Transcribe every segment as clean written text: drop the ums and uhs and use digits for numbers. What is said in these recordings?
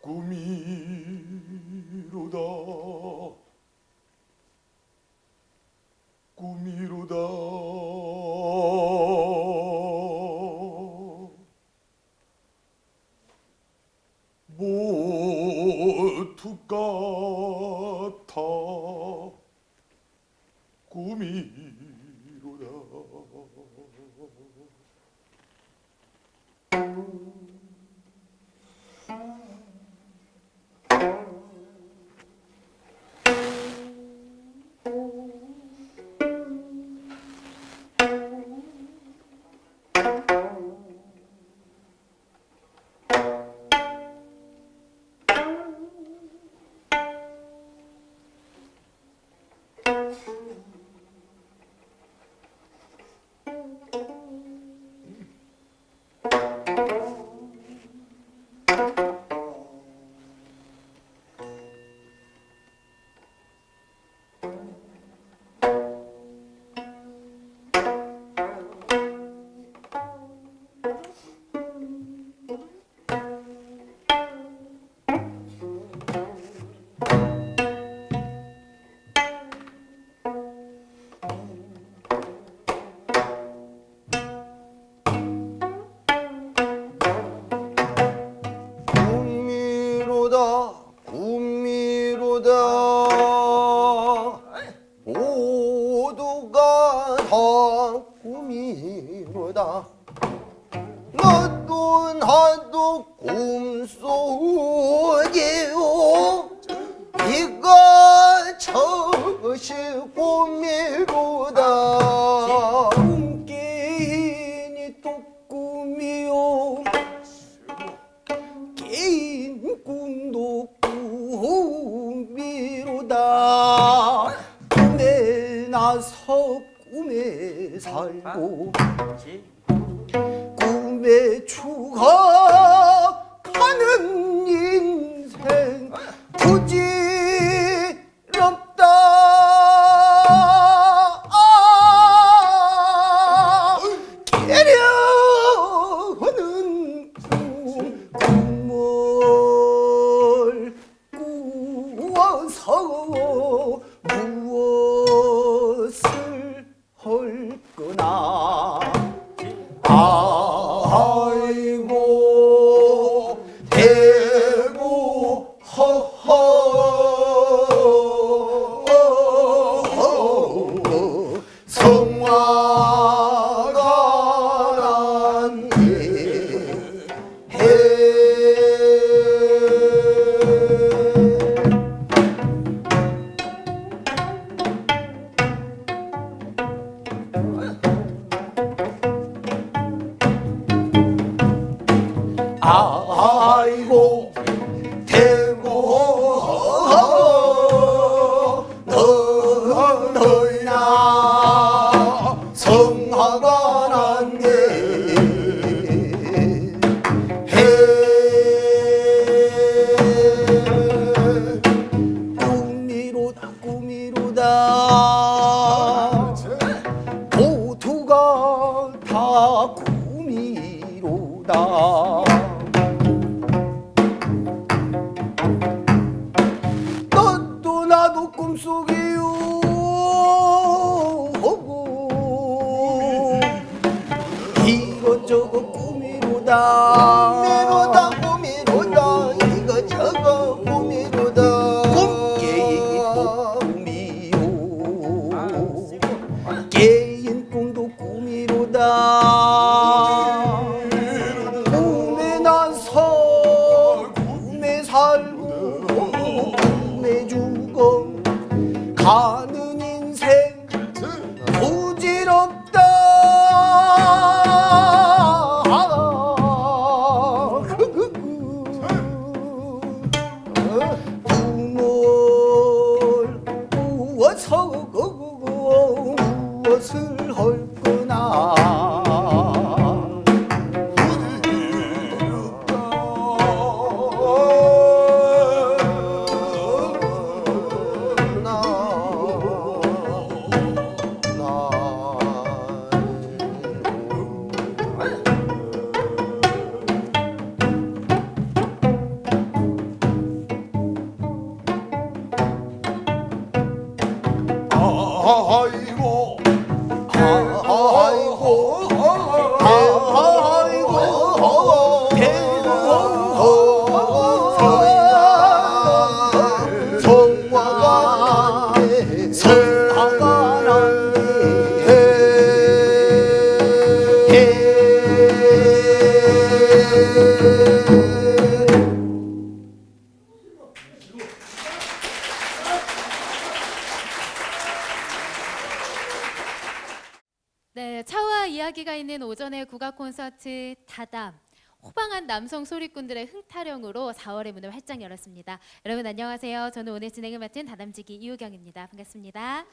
꿈이로다 꿈이로다 모두 같아 꿈이로다 꿈이로다 모두가 다 꿈이로다 너도 나도 꿈속이요 이가 저것이 꿈이로다 꿈깨이니 또 꿈이요 깨인 꿈도 꿈이로다 꿈에 나서 꿈에 살고 꿈에 죽어가는 인생 부질없다 깨려하는 꿈을 꾸어서 무엇을 할 거나 아이고 대고 허허 성화가 아이고 대고 너희나 성화가 난게 꿈이로다 꿈이로다 모두가 다 꿈이로다 너도 나도 꿈속이요 이것저것 꿈이로다 꿈이로다 이것저것 꿈이로다 꿈깨인 또 꿈이요 깨인 꿈도 꿈이로다 꿈에 나서 꿈에 살고 꿈에 죽어 가는 인생 부질없다 꿈을 꾸어서 무엇을 할 거나 네, 차와 이야기가 있는 오전의 국악 콘서트 다담. 호방한 남성 소리꾼들의 흥타령으로 4월의 문을 활짝 열었습니다. 여러분 안녕하세요. 저는 오늘 진행을 맡은 다담지기 이효경입니다. 반갑습니다.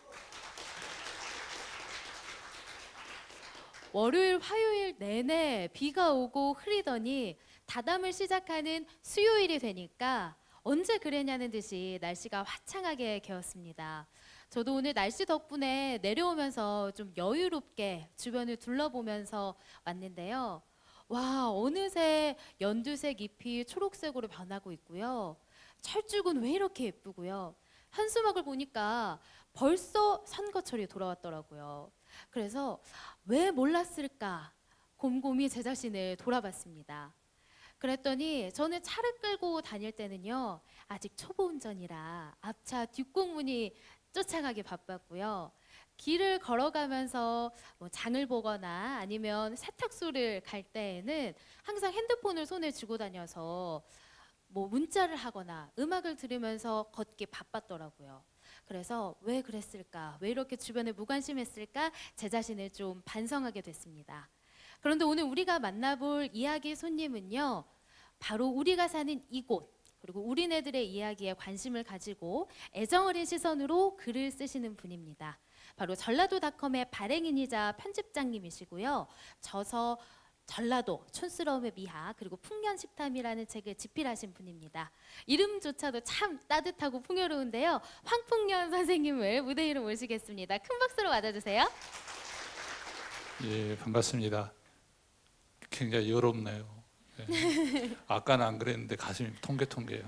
월요일, 화요일 내내 비가 오고 흐리더니 다담을 시작하는 수요일이 되니까 언제 그랬냐는 듯이 날씨가 화창하게 개었습니다. 저도 오늘 날씨 덕분에 내려오면서 좀 여유롭게 주변을 둘러보면서 왔는데요. 와, 어느새 연두색 잎이 초록색으로 변하고 있고요. 철쭉은 왜 이렇게 예쁘고요. 현수막을 보니까 벌써 선거철이 돌아왔더라고요. 그래서 왜 몰랐을까 곰곰이 제 자신을 돌아봤습니다. 그랬더니 저는 차를 끌고 다닐 때는요, 아직 초보 운전이라 앞차 뒷공문이 쫓아가기 바빴고요. 길을 걸어가면서 뭐 장을 보거나 아니면 세탁소를 갈 때에는 항상 핸드폰을 손에 쥐고 다녀서 뭐 문자를 하거나 음악을 들으면서 걷기 바빴더라고요. 그래서 왜 그랬을까? 왜 이렇게 주변에 무관심했을까? 제 자신을 좀 반성하게 됐습니다. 그런데 오늘 우리가 만나볼 이야기 손님은요, 바로 우리가 사는 이곳, 그리고 우리네들의 이야기에 관심을 가지고 애정어린 시선으로 글을 쓰시는 분입니다. 바로 전라도닷컴의 발행인이자 편집장님이시고요. 저서 전라도 촌스러움의 미학 그리고 풍년식탐이라는 책을 집필하신 분입니다. 이름조차도 참 따뜻하고 풍요로운데요. 황풍년 선생님을 무대 위로 모시겠습니다. 큰 박수로 맞아주세요. 예, 반갑습니다. 굉장히 여롭네요. 예. 아까는 안 그랬는데 가슴이 통개통개해요.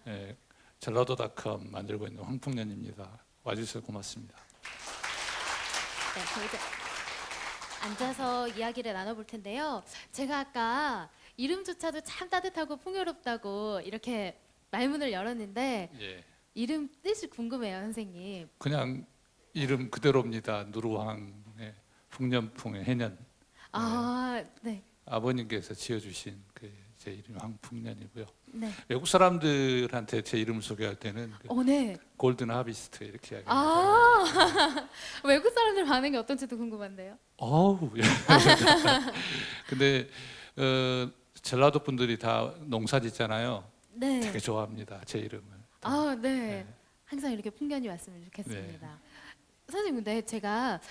예, 전라도닷컴 만들고 있는 황풍년입니다. 와주셔서 고맙습니다. 네, 저 이제 앉아서 이야기를 나눠볼 텐데요. 제가 아까 이름조차도 참 따뜻하고 풍요롭다고 이렇게 말문을 열었는데 예, 이름 뜻이 궁금해요, 선생님. 그냥 이름 그대로입니다. 누르왕, 예, 풍년풍의 해년. 아, 네, 아버님께서 지어주신 제 이름이 황풍년이고요. 네. 외국 사람들한테 제 이름을 소개할 때는 네. 골든 하비스트 이렇게 이야기합니다. 아, 외국 사람들 반응이 어떤지도 궁금한데요. 어우. 근데 전라도 분들이 다 농사짓잖아요. 네. 되게 좋아합니다. 제 이름을. 아, 네. 네. 항상 이렇게 풍년이 왔으면 좋겠습니다. 선생님, 근데 제가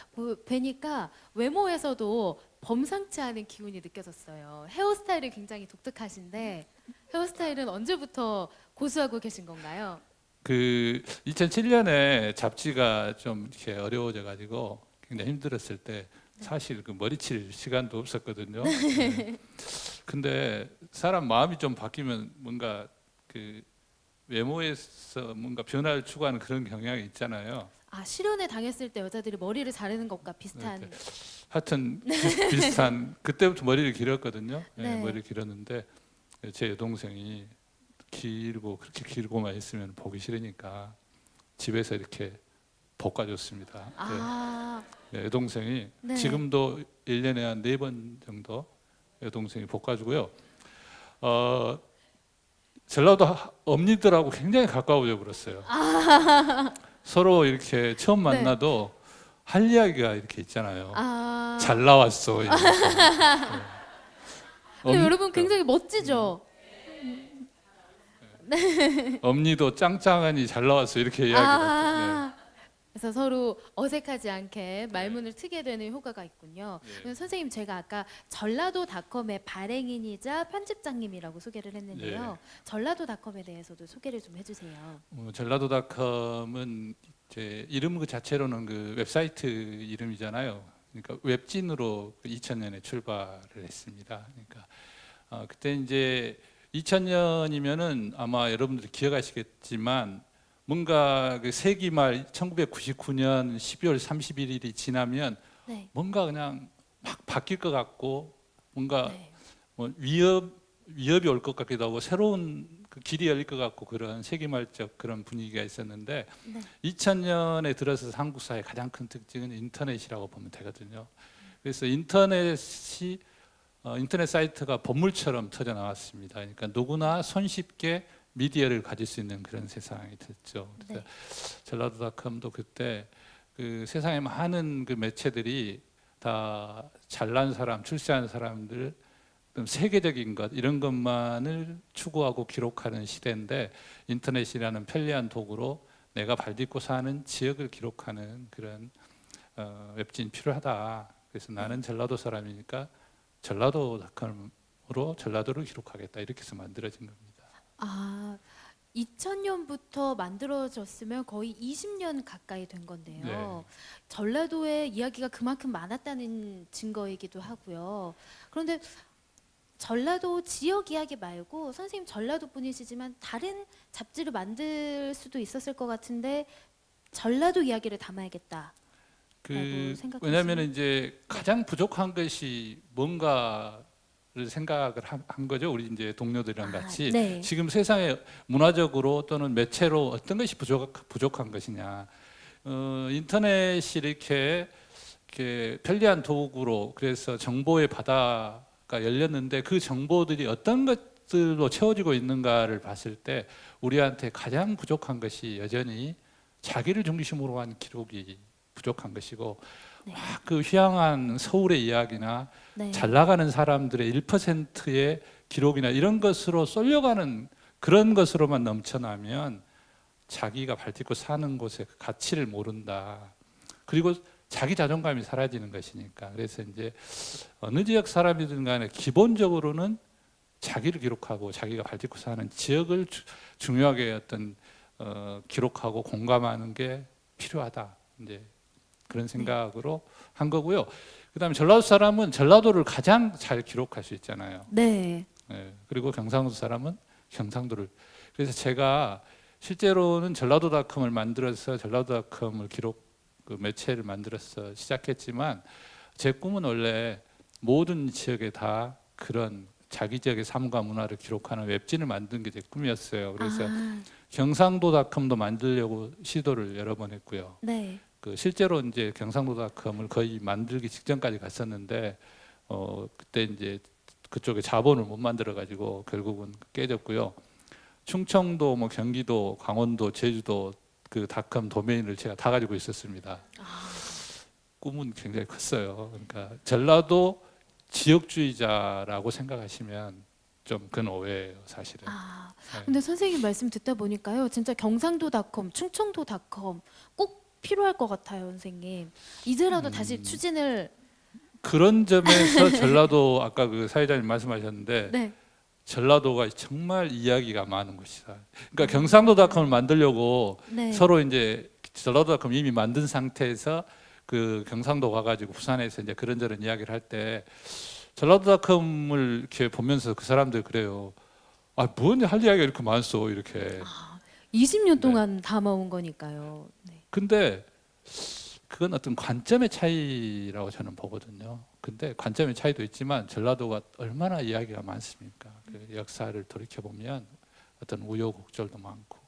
뵈니까 외모에서도 범상치 않은 기운이 느껴졌어요. 헤어스타일이 굉장히 독특하신데 헤어스타일은 언제부터 고수하고 계신 건가요? 2007년에 잡지가 좀 이렇게 어려워져 가지고 굉장히 힘들었을 때 사실 그 머리칠 시간도 없었거든요. 네. 근데 사람 마음이 좀 바뀌면 뭔가 그 외모에서 뭔가 변화를 추구하는 그런 경향이 있잖아요. 아, 실연에 당했을 때 여자들이 머리를 자르는 것과 비슷한. 네. 하여튼 비슷한 그때부터 머리를 길었거든요. 네. 머리를 길었는데 제 여동생이 길고 그렇게 길고만 있으면 보기 싫으니까 집에서 이렇게 볶아줬습니다. 아, 네, 여동생이 네. 지금도 1년에 한 4번 정도 여동생이 볶아주고요. 전라도 엄니들하고 굉장히 가까워져 버렸어요. 서로 이렇게 처음 네. 만나도 할 이야기가 이렇게 있잖아요. 아. 잘 나왔어. 이러면서. 근데 엄- 여러분 굉장히 멋지죠? 엄니도 짱짱하니 잘 나왔어 이렇게 이야기를. 아, 그래서 서로 어색하지 않게 말문을 트게 되는 효과가 있군요. 네. 선생님, 제가 아까 전라도닷컴의 발행인이자 편집장님이라고 소개를 했는데요. 전라도닷컴에 대해서도 소개를 좀 해주세요. 전라도닷컴은 제 이름 그 자체로는 그 웹사이트 이름이잖아요. 그러니까 웹진으로 2000년에 출발을 했습니다. 그러니까 그때 이제 2000년이면은 아마 여러분들이 기억하시겠지만 뭔가 그 세기 말 1999년 12월 31일이 지나면 네. 뭔가 그냥 막 바뀔 것 같고 뭔가 네. 뭐 위협이 올 것 같기도 하고 새로운 그 길이 열릴 것 같고 그런 세기말적 그런 분위기가 있었는데 네. 2000년에 들어서 한국 사회의 가장 큰 특징은 인터넷이라고 보면 되거든요. 그래서 인터넷 사이트가 보물처럼 터져 나왔습니다. 그러니까 누구나 손쉽게 미디어를 가질 수 있는 그런 세상이 됐죠. 그래서 네. 전라도닷컴도 그때 그 세상에 많은 그 매체들이 다 잘난 사람, 출세한 사람들, 세계적인 것 이런 것만을 추구하고 기록하는 시대인데 인터넷이라는 편리한 도구로 내가 발딛고 사는 지역을 기록하는 그런 웹진이 필요하다. 그래서 나는 전라도 사람이니까 전라도닷컴으로 전라도를 기록하겠다 이렇게 해서 만들어진 겁니다. 아, 2000년부터 만들어졌으면 거의 20년 가까이 된 건데요. 네. 전라도의 이야기가 그만큼 많았다는 증거이기도 하고요. 그런데 전라도 지역 이야기 말고 선생님 전라도 분이시지만 다른 잡지를 만들 수도 있었을 것 같은데 전라도 이야기를 담아야겠다. 왜냐하면 이제 가장 부족한 것이 뭔가를 생각을 한 거죠. 우리 이제 동료들이랑 같이 네. 지금 세상에 문화적으로 또는 매체로 어떤 것이 부족한 것이냐. 인터넷이 이렇게 편리한 도구로 그래서 정보의 바다가 열렸는데 그 정보들이 어떤 것들로 채워지고 있는가를 봤을 때 우리한테 가장 부족한 것이 여전히 자기를 중심으로 한 기록이 부족한 것이고 네. 그 휘황한 서울의 이야기나 네. 잘 나가는 사람들의 1%의 기록이나 이런 것으로 쏠려가는 그런 것으로만 넘쳐나면 자기가 발딛고 사는 곳의 그 가치를 모른다. 그리고 자기 자존감이 사라지는 것이니까. 그래서 이제 어느 지역 사람이든 간에 기본적으로는 자기를 기록하고 자기가 발딛고 사는 지역을 중요하게 어떤 기록하고 공감하는 게 필요하다. 이제 그런 생각으로 한 거고요. 그다음에 전라도 사람은 전라도를 가장 잘 기록할 수 있잖아요. 네. 네. 그리고 경상도 사람은 경상도를. 그래서 제가 실제로는 전라도닷컴을 만들어서 전라도닷컴을 그 매체를 만들어서 시작했지만 제 꿈은 원래 모든 지역에 다 그런 자기 지역의 삶과 문화를 기록하는 웹진을 만드는 게 제 꿈이었어요. 그래서 경상도닷컴도 만들려고 시도를 여러 번 했고요. 네. 그 실제로 이제 경상도닷컴을 거의 만들기 직전까지 갔었는데 그때 이제 그쪽에 자본을 못 만들어 가지고 결국은 깨졌고요. 충청도, 뭐 경기도, 강원도, 제주도 그 닷컴 도메인을 제가 다 가지고 있었습니다. 꿈은 굉장히 컸어요. 그러니까 전라도 지역주의자라고 생각하시면 좀 그건 오해예요, 사실은. 네. 근데 선생님 말씀 듣다 보니까요, 진짜 경상도닷컴, 충청도닷컴 꼭 필요할 것 같아요, 선생님. 이제라도 다시 추진을. 그런 점에서 전라도 아까 그 사회자님 말씀하셨는데 네. 전라도가 정말 이야기가 많은 곳이다. 그러니까 경상도닷컴을 만들려고 네. 서로 이제 전라도닷컴 이미 만든 상태에서 그 경상도 가가지고 부산에서 이제 그런저런 이야기를 할 때 전라도닷컴을 이렇게 보면서 그 사람들 그래요. 아, 뭔 할 이야기가 이렇게 많소 이렇게. 20년 동안 담아온 거니까요. 네. 근데 그건 어떤 관점의 차이라고 저는 보거든요. 근데 관점의 차이도 있지만 전라도가 얼마나 이야기가 많습니까? 그 역사를 돌이켜 보면 어떤 우여곡절도 많고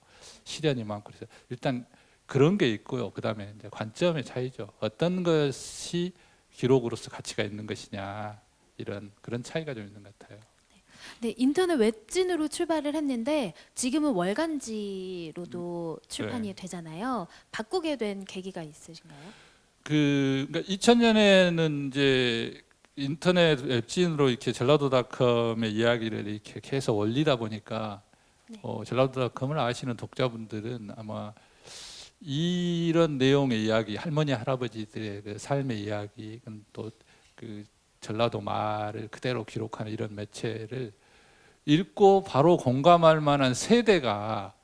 시련이 많고 그래서 일단 그런 게 있고요. 그다음에 이제 관점의 차이죠. 어떤 것이 기록으로서 가치가 있는 것이냐 이런 그런 차이가 좀 있는 것 같아요. 네, 인터넷 웹진으로 출발을 했는데 지금은 월간지로도 출판이 되잖아요. 바꾸게 된 계기가 있으신가요? 그러니까 2000년에는 이제 인터넷 웹진으로 이렇게 전라도닷컴의 이야기를 이렇게 계속 올리다 보니까 네. 전라도닷컴을 아시는 독자분들은 아마 이런 내용의 이야기, 할머니 할아버지들의 그 삶의 이야기, 또 그 전라도 말을 그대로 기록하는 이런 매체를 읽고 바로 공감할 만한 세대가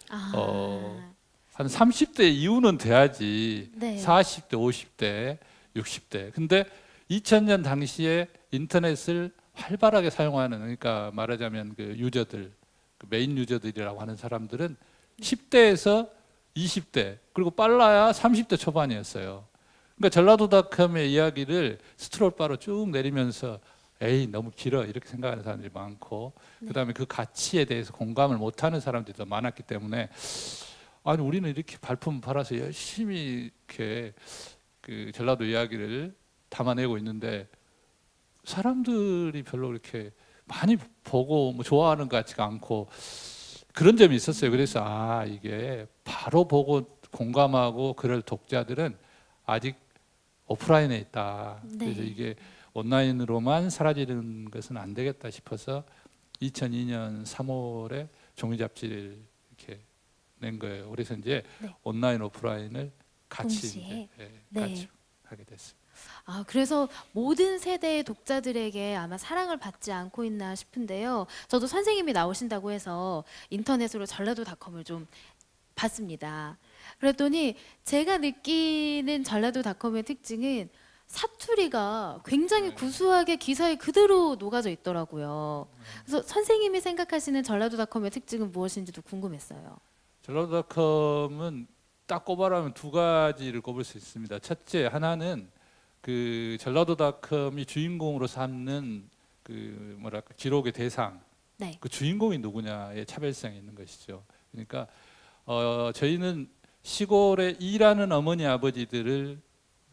한 30대 이후는 돼야지. 네. 40대, 50대, 60대. 근데 2000년 당시에 인터넷을 활발하게 사용하는, 그러니까 말하자면 그 유저들, 그 메인 유저들이라고 하는 사람들은 10대에서 20대, 그리고 빨라야 30대 초반이었어요. 그러니까 전라도닷컴의 이야기를 스크롤바로 쭉 내리면서 에이 너무 길어 이렇게 생각하는 사람들이 많고, 그다음에 그 가치에 대해서 공감을 못하는 사람들이 더 많았기 때문에 아니 우리는 이렇게 발품 팔아서 열심히 이렇게 그 전라도 이야기를 담아내고 있는데 사람들이 별로 이렇게 많이 보고 뭐 좋아하는 것 같지가 않고 그런 점이 있었어요. 그래서 이게 바로 보고 공감하고 그럴 독자들은 아직 오프라인에 있다. 네. 그래서 이게 온라인으로만 사라지는 것은 안 되겠다 싶어서 2002년 3월에 종이 잡지를 이렇게 낸 거예요. 그래서 이제 네. 온라인 오프라인을 같이 동시에? 이제, 네. 같이 하게 됐습니다. 아, 그래서 모든 세대의 독자들에게 아마 사랑을 받지 않고 있나 싶은데요. 저도 선생님이 나오신다고 해서 인터넷으로 전라도닷컴을 좀 봤습니다. 그랬더니 제가 느끼는 전라도닷컴의 특징은 사투리가 굉장히 구수하게 기사에 그대로 녹아져 있더라고요. 그래서 선생님이 생각하시는 전라도닷컴의 특징은 무엇인지도 궁금했어요. 전라도닷컴은 딱 꼽아라면 두 가지를 꼽을 수 있습니다. 첫째 하나는 그 전라도닷컴이 주인공으로 삼는 그 뭐랄까 기록의 대상, 네. 그 주인공이 누구냐의 차별성이 있는 것이죠. 그러니까 저희는 시골에 일하는 어머니 아버지들을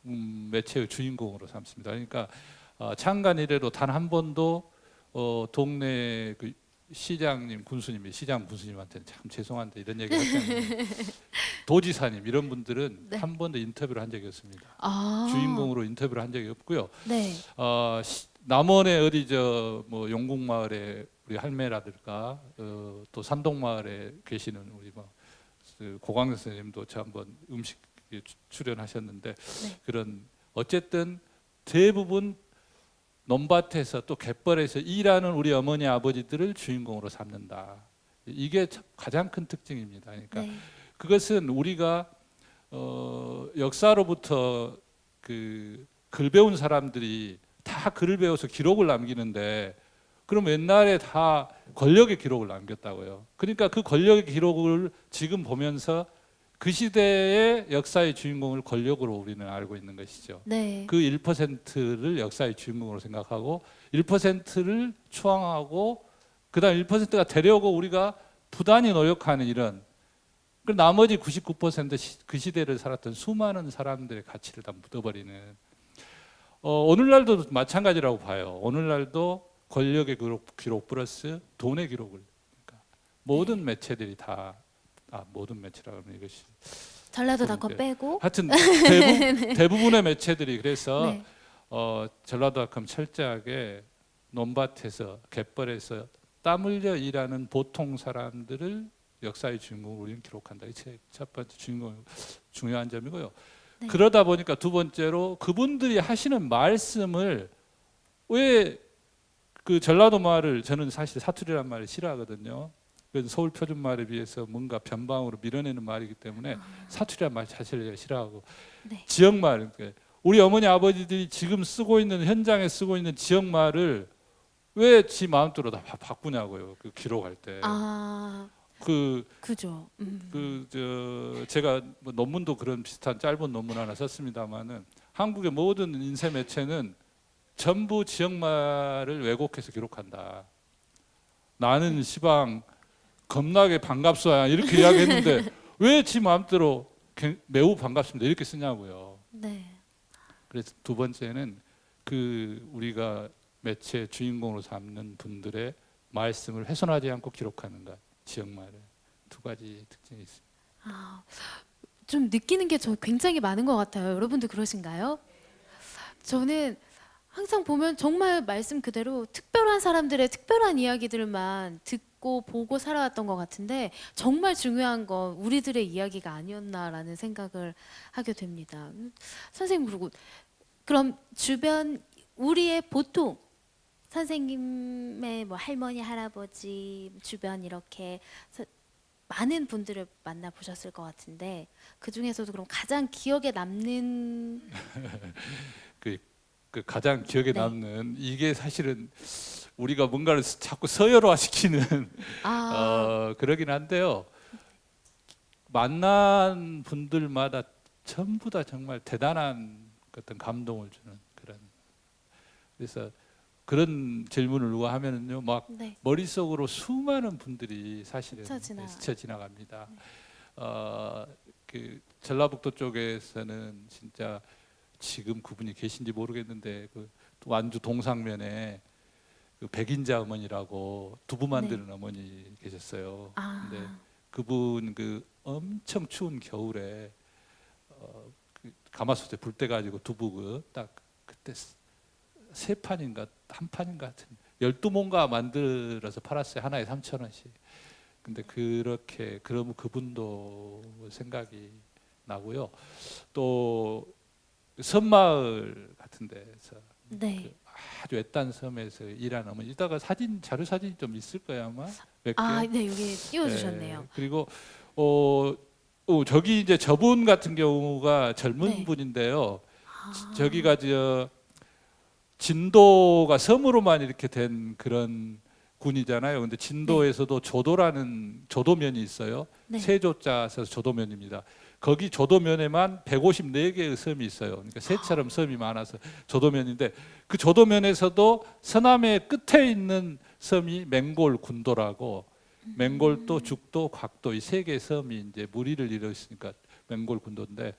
매체의 주인공으로 삼습니다. 그러니까 창간 이래로 단 한 번도 동네 그 시장님, 군수님이 시장 군수님한테는 참 죄송한데 이런 얘기 하잖아요. 도지사님 이런 분들은 네. 한 번도 인터뷰를 한 적이 없습니다. 아, 주인공으로 인터뷰를 한 적이 없고요. 네. 남원에 어디 저 뭐 용궁마을에 우리 할매라든가 또 산동마을에 계시는 우리 그 고광 선생님도 저 한번 음식 출연하셨는데 그런 어쨌든 대부분 논밭에서 또 갯벌에서 일하는 우리 어머니 아버지들을 주인공으로 삼는다. 이게 가장 큰 특징입니다. 그러니까 네. 그것은 우리가 역사로부터 그 글 배운 사람들이 다 글을 배워서 기록을 남기는데 그럼 옛날에 다 권력의 기록을 남겼다고요. 그러니까 그 권력의 기록을 지금 보면서 그 시대의 역사의 주인공을 권력으로 우리는 알고 있는 것이죠. 네. 그 1%를 역사의 주인공으로 생각하고 1%를 추앙하고 그다음 1%가 되려고 우리가 부단히 노력하는 이런 그 나머지 99%그 시대를 살았던 수많은 사람들의 가치를 다 묻어버리는 오늘날도 마찬가지라고 봐요. 오늘날도 권력의 기록 플러스 돈의 기록을 그러니까 모든 매체들이 다 모든 매체라고 하면 이것이 전라도닷컴 네. 빼고 하여튼 대부분의 매체들이 그래서 네. 전라도닷컴 철저하게 논밭에서 갯벌에서 땀 흘려 일하는 보통 사람들을 역사의 주인공으로 우리는 기록한다. 이게 첫 번째 중요한 점이고요. 네. 그러다 보니까 두 번째로 그분들이 하시는 말씀을 왜 그 전라도 말을 저는 사실 사투리란 말을 싫어하거든요. 그래서 서울 표준 말에 비해서 뭔가 변방으로 밀어내는 말이기 때문에 사투리란 말 자체를 싫어하고 네. 지역 말 우리 어머니 아버지들이 지금 쓰고 있는 현장에 쓰고 있는 지역 말을 왜 지 마음대로 다 바꾸냐고요. 그 기록할 때. 아, 그죠. 제가 뭐 논문도 그런 비슷한 짧은 논문 하나 썼습니다만은 한국의 모든 인쇄 매체는 전부 지역말을 왜곡해서 기록한다. 나는 시방 겁나게 반갑소야 이렇게 이야기했는데 왜 지 마음대로 매우 반갑습니다 이렇게 쓰냐고요. 네. 그래서 두 번째는 그 우리가 매체 주인공으로 삼는 분들의 말씀을 훼손하지 않고 기록하는 것, 지역말을 두 가지 특징이 있습니다. 아, 좀 느끼는 게 저 굉장히 많은 것 같아요. 여러분도 그러신가요? 저는 항상 보면 정말 말씀 그대로 특별한 사람들의 특별한 이야기들만 듣고 보고 살아왔던 것 같은데 정말 중요한 건 우리들의 이야기가 아니었나라는 생각을 하게 됩니다. 선생님 그럼 주변 우리의 보통 선생님의 뭐 할머니 할아버지 주변 이렇게 많은 분들을 만나 보셨을 것 같은데 그 중에서도 그럼 가장 기억에 남는 그 가장 기억에 네. 남는 이게 사실은 우리가 뭔가를 자꾸 서열화시키는 그러긴 한데요. 만난 분들마다 전부 다 정말 대단한 어떤 감동을 주는 그런. 그래서 그런 질문을 누가 하면은요, 막 네. 머릿속으로 수많은 분들이 사실은 스쳐 지나갑니다. 그 전라북도 쪽에서는 진짜 지금 그분이 계신지 모르겠는데 그 완주 동상면에 그 백인자 어머니라고 두부 만드는 어머니 계셨어요. 근데 그분 그 엄청 추운 겨울에 가마솥에 불 때 가지고 두부 딱 그때 세 판인가 한 판인가 같은 12몽가 만들어서 팔았어요. 하나에 3,000원씩. 근데 그렇게 그러면 그분도 생각이 나고요. 또 섬마을 같은 데서 네. 그 아주 외딴 섬에서 일하는 어머니 이따가 자료 사진이 좀 있을 거예요 아마 몇 개. 아, 네, 여기 띄워주셨네요. 네, 그리고 저기 이제 저분 같은 경우가 젊은 네. 분인데요. 아, 저기가 저 진도가 섬으로만 이렇게 된 그런 군이잖아요. 근데 진도에서도 조도라는 조도면이 있어요. 네. 세조자 써서 조도면입니다. 거기 조도면에만 154개의 섬이 있어요. 그러니까 새처럼 섬이 많아서 조도면인데 그 조도면에서도 서남의 끝에 있는 섬이 맹골 군도라고 맹골도 죽도 곽도 이 세 개의 섬이 이제 무리를 이루었으니까 맹골 군도인데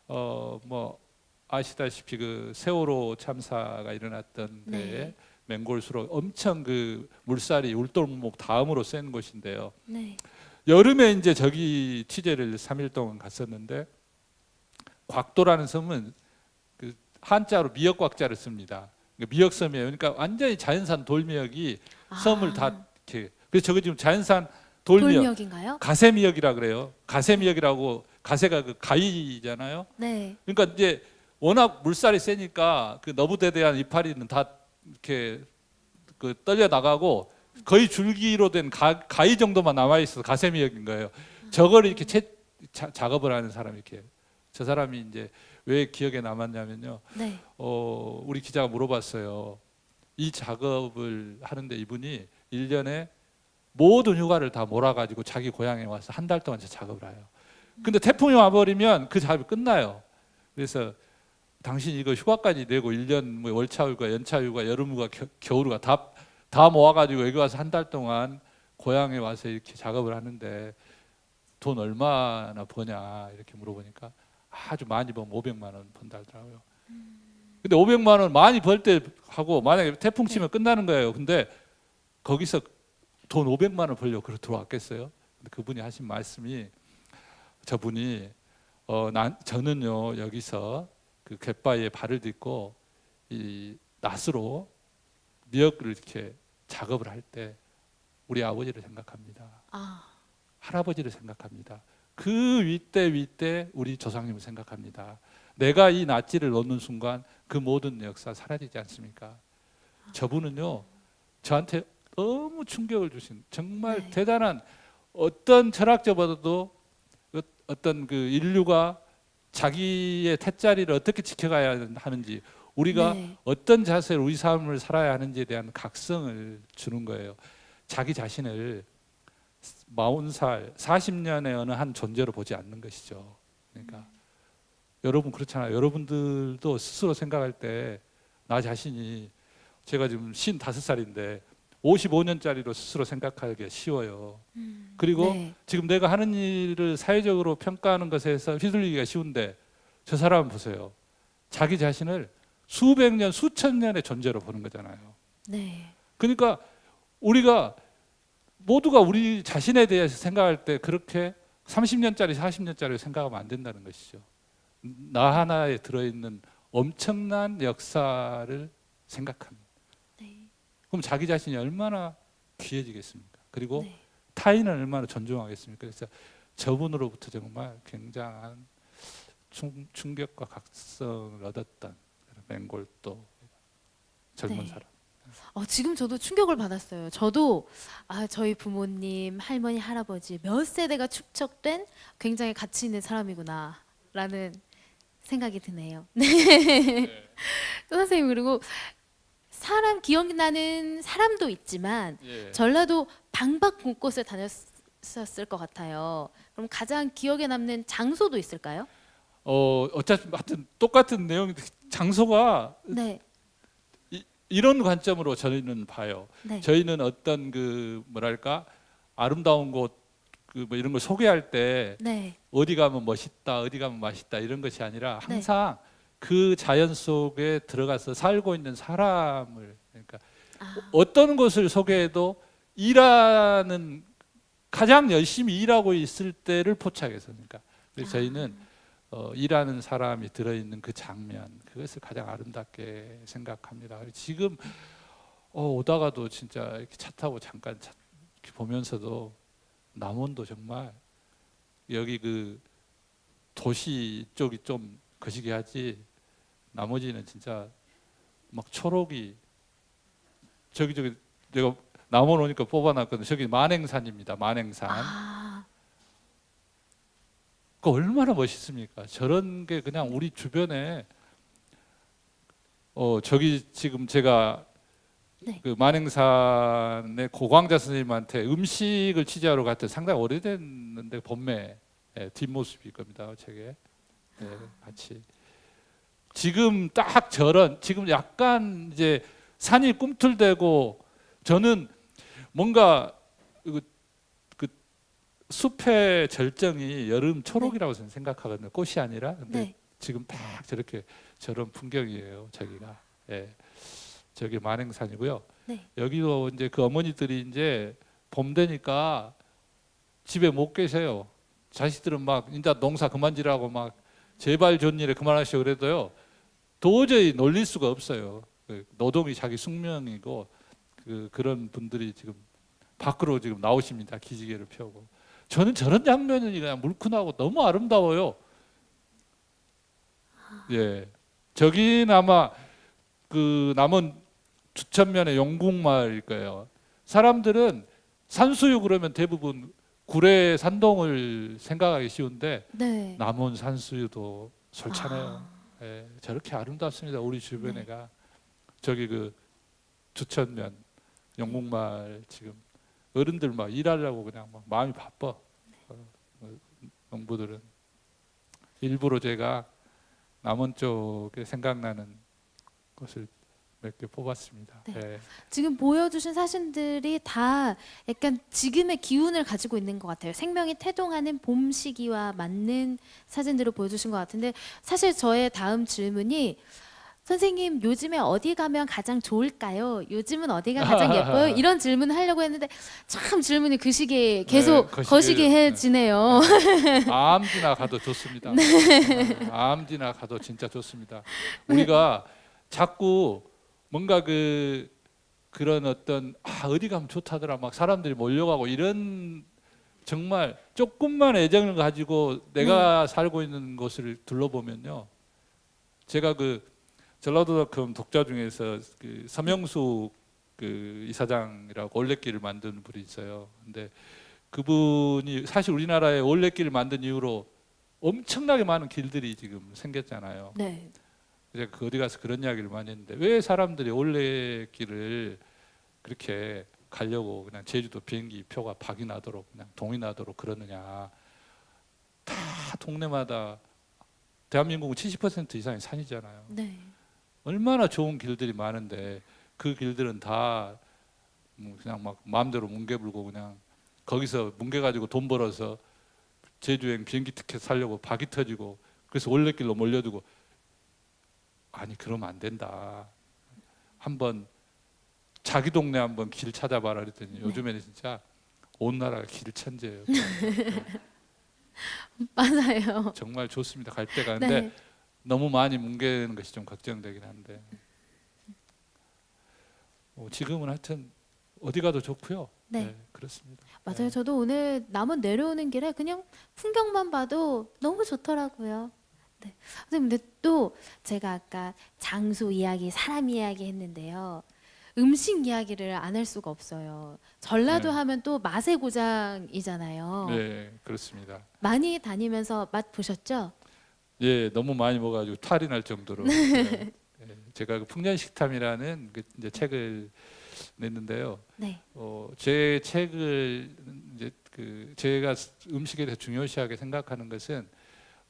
뭐 아시다시피 그 세월호 참사가 일어났던 네. 때에 맹골수로 엄청 그 물살이 울돌목 다음으로 센 곳인데요. 네. 여름에 이제 저기 취재를 3일 동안 갔었는데 곽도라는 섬은 그 한자로 미역곽자를 씁니다. 미역섬이에요. 그러니까 완전히 자연산 돌미역이 섬을 다 이렇게 그래서 저거 지금 자연산 돌미역 돌미역인가요? 가세미역이라 그래요. 가세미역이라고 가세가 그 가위잖아요. 네. 그러니까 이제 워낙 물살이 세니까 그 너부대대한 이파리는 다 이렇게 그 떨려 나가고 거의 줄기로 된 가위 정도만 남아 있어서 가세미역인 거예요. 저걸 이렇게 작업을 하는 사람이 이렇게 저 사람이 이제 왜 기억에 남았냐면요. 네. 우리 기자가 물어봤어요. 이 작업을 하는데 이분이 1년에 모든 휴가를 다 몰아가지고 자기 고향에 와서 한 달 동안 저 작업을 해요. 근데 태풍이 와버리면 그 작업이 끝나요. 그래서 당신 이거 휴가까지 내고 1년 뭐 월차휴가, 연차휴가, 여름휴가, 겨울휴가 다 모아가지고 여기 와서 한 달 동안 고향에 와서 이렇게 작업을 하는데 돈 얼마나 버냐 이렇게 물어보니까 아주 많이 벌면 500만 원 번다 하더라고요. 근데 500만 원 많이 벌 때 하고 만약에 태풍 치면 끝나는 거예요. 근데 거기서 돈 500만 원 벌려고 그러 들어왔겠어요? 근데 그분이 하신 말씀이 저분이 저는요 여기서 그 갯바위에 발을 딛고 이 낫으로 미역을 이렇게 작업을 할 때 우리 아버지를 생각합니다. 아, 할아버지를 생각합니다. 그 윗대 우리 조상님을 생각합니다. 내가 이 낫지를 놓는 순간 그 모든 역사 사라지지 않습니까? 저분은요 저한테 너무 충격을 주신 정말 네. 대단한 어떤 철학자보다도 어떤 그 인류가 자기의 태자리를 어떻게 지켜가야 하는지 우리가 네. 어떤 자세로 우리 삶을 살아야 하는지에 대한 각성을 주는 거예요. 자기 자신을 40살, 40년의 어느 한 존재로 보지 않는 것이죠. 그러니까 여러분 그렇잖아요. 여러분들도 스스로 생각할 때 나 자신이 제가 지금 55살인데 55년짜리로 스스로 생각하기 쉬워요. 그리고 네. 지금 내가 하는 일을 사회적으로 평가하는 것에서 휘둘리기가 쉬운데 저 사람은 보세요. 자기 자신을 수백 년, 수천 년의 존재로 보는 거잖아요. 네. 그러니까 우리가 모두가 우리 자신에 대해서 생각할 때 그렇게 30년짜리, 40년짜리 생각하면 안 된다는 것이죠. 나 하나에 들어있는 엄청난 역사를 생각하는. 네. 그럼 자기 자신이 얼마나 귀해지겠습니까? 그리고 네. 타인을 얼마나 존중하겠습니까? 그래서 저분으로부터 정말 굉장한 충격과 각성을 얻었던 맹골도 젊은 네. 사람. 지금 저도 충격을 받았어요. 저도 저희 부모님, 할머니, 할아버지 몇 세대가 축적된 굉장히 가치 있는 사람이구나라는 생각이 드네요. 네. 또 선생님 그리고 사람 기억나는 사람도 있지만 예. 전라도 방방곳곳을 다녔었을 것 같아요. 그럼 가장 기억에 남는 장소도 있을까요? 어차피 하여튼 똑같은 내용 장소가 네, 이런 관점으로 저희는 봐요. 네, 저희는 어떤 그 뭐랄까 아름다운 곳 그 뭐 이런 걸 소개할 때 네, 어디 가면 멋있다, 어디 가면 맛있다 이런 것이 아니라 항상 그 자연 속에 들어가서 살고 있는 사람을 그러니까 어떤 곳을 소개해도 일하는 가장 열심히 일하고 있을 때를 포착해서 그러니까 그래서 저희는 일하는 사람이 들어있는 그 장면, 그것을 가장 아름답게 생각합니다. 지금 오다가도 진짜 이렇게 차 타고 잠깐 이렇게 보면서도 남원도 정말 여기 그 도시 쪽이 좀 거시기 하지 나머지는 진짜 막 초록이 저기 내가 남원 오니까 뽑아놨거든요. 저기 만행산입니다. 만행산. 아, 그 얼마나 멋있습니까? 저런 게 그냥 우리 주변에 저기 지금 제가 네. 그 만행산의 고광자 선생님한테 음식을 취재하러 갔을 때 상당히 오래됐는데 본매 뒷모습일 겁니다. 책에 같이 지금 딱 저런 지금 약간 이제 산이 꿈틀대고 저는 뭔가 그 숲의 절정이 여름 초록이라고 저는 생각하거든요. 꽃이 아니라. 근데 네. 지금 딱 저렇게 저런 풍경이에요. 저기가. 저기 만행산이고요. 네. 여기도 이제 그 어머니들이 이제 봄 되니까 집에 못 계세요. 자식들은 막 이제 농사 그만지라고 막 제발 좋은 일에 그만하시오 그래도요. 도저히 놀릴 수가 없어요. 노동이 자기 숙명이고 그런 분들이 지금 밖으로 지금 나오십니다. 기지개를 펴고. 저는 저런 장면이 그냥 물큰하고 너무 아름다워요. 예, 저기는 아마 그 남원 주천면의 영국마을일 거예요. 사람들은 산수유 그러면 대부분 구례 산동을 생각하기 쉬운데 네. 남원 산수유도 솔찬해요. 예, 저렇게 아름답습니다. 우리 주변에가 저기 그 주천면 영국마을 지금 어른들 막 일하려고 그냥 막 마음이 바빠. 농부들은 일부러 제가 남원 쪽에 생각나는 것을 몇 개 뽑았습니다. 네. 예. 지금 보여주신 사진들이 다 약간 지금의 기운을 가지고 있는 것 같아요. 생명이 태동하는 봄 시기와 맞는 사진들을 보여주신 것 같은데 사실 저의 다음 질문이 선생님 요즘에 어디 가면 가장 좋을까요? 요즘은 어디가 가장 예뻐요? 이런 질문을 하려고 했는데 참 질문이 그 시기에 계속 거시기해지네요. 아무데나 가도 좋습니다. 아무데나 가도 진짜 좋습니다. 우리가 자꾸 뭔가 그런 어떤 어디 가면 좋다더라 막 사람들이 몰려가고 이런 정말 조금만 애정을 가지고 내가 살고 있는 곳을 둘러보면요. 제가 그 전라도닷컴 독자 중에서 그 서명숙 그 이사장이라고 올레길을 만든 분이 있어요. 근데 그분이 사실 우리나라에 올레길을 만든 이후로 엄청나게 많은 길들이 지금 생겼잖아요. 네. 제가 어디 가서 그런 이야기를 많이 했는데 왜 사람들이 올레길을 그렇게 가려고 그냥 제주도 비행기 표가 박이 나도록 그냥 동이 나도록 그러느냐. 다 동네마다 대한민국은 70% 이상이 산이잖아요. 네. 얼마나 좋은 길들이 많은데 그 길들은 다 그냥 막 마음대로 뭉개 불고 그냥 거기서 뭉개 가지고 돈 벌어서 제주행 비행기 티켓 사려고 박이 터지고 그래서 올레길로 몰려두고 아니 그러면 안 된다. 한번 자기 동네 한번 길 찾아봐라 그랬더니 요즘에는 진짜 온 나라가 길 천재예요. 맞아요. 정말 좋습니다. 갈 때가 근데 네. 너무 많이 뭉개는 것이 좀 걱정되긴 한데 지금은 하여튼 어디 가도 좋고요. 네. 그렇습니다. 맞아요. 저도 오늘 남원 내려오는 길에 그냥 풍경만 봐도 너무 좋더라고요. 네. 선생님, 근데 또 제가 아까 장소 이야기, 사람 이야기 했는데요. 음식 이야기를 안 할 수가 없어요. 전라도 네. 하면 또 맛의 고장이잖아요. 네, 그렇습니다. 많이 다니면서 맛 보셨죠? 예, 너무 많이 먹어가지고 탈이 날 정도로. 네. 제가 그 풍년식탐이라는 그 이제 책을 냈는데요. 네. 제 책을 이제 제가 음식에 대해서 중요시하게 생각하는 것은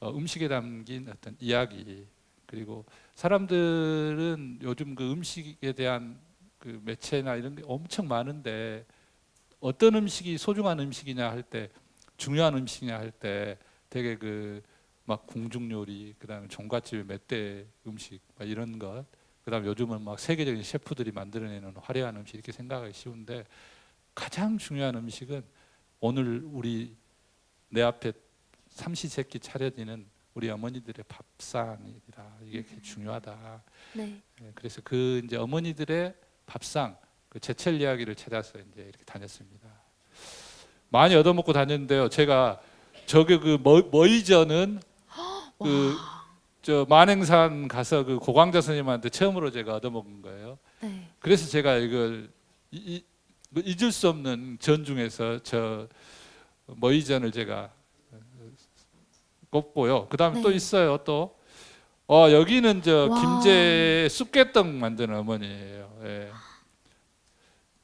음식에 담긴 어떤 이야기 그리고 사람들은 요즘 그 음식에 대한 그 매체나 이런 게 엄청 많은데 어떤 음식이 소중한 음식이냐 할 때 중요한 음식이냐 할 때 되게 막 궁중 요리 그다음에 종갓집의 멧돼 음식 막 이런 것 그다음에 요즘은 막 세계적인 셰프들이 만들어내는 화려한 음식 이렇게 생각하기 쉬운데 가장 중요한 음식은 오늘 우리 내 앞에 삼시세끼 차려지는 우리 어머니들의 밥상이다. 이게 중요하다. 네. 예, 그래서 그 이제 어머니들의 밥상, 그 제철 이야기를 찾아서 이제 이렇게 다녔습니다. 많이 얻어먹고 다녔는데요. 제가 저기 그 머이전은 그 저 만행산 가서 그 고광자 선생님한테 처음으로 제가 얻어먹은 거예요. 네. 그래서 제가 이걸 잊을 수 없는 전 중에서 저 머이전을 제가 꼽고요. 그다음에 네. 또 있어요. 또 여기는 저 와. 김제 쑥개떡 만드는 어머니예요. 예.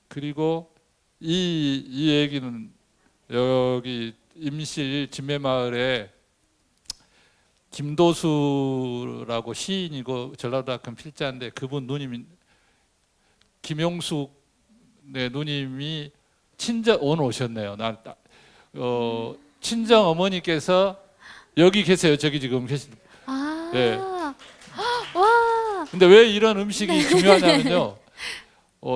그리고 이 얘기는 여기 임실 진매마을에 김도수라고 시인이고 전라도학교 필자인데 그분 누님이 김용숙 누님이 친정 오늘 오셨네요. 친정 어머니께서 여기 계세요. 저기 지금 계신. 아. 네. 와. 근데 왜 이런 음식이 중요하냐면요.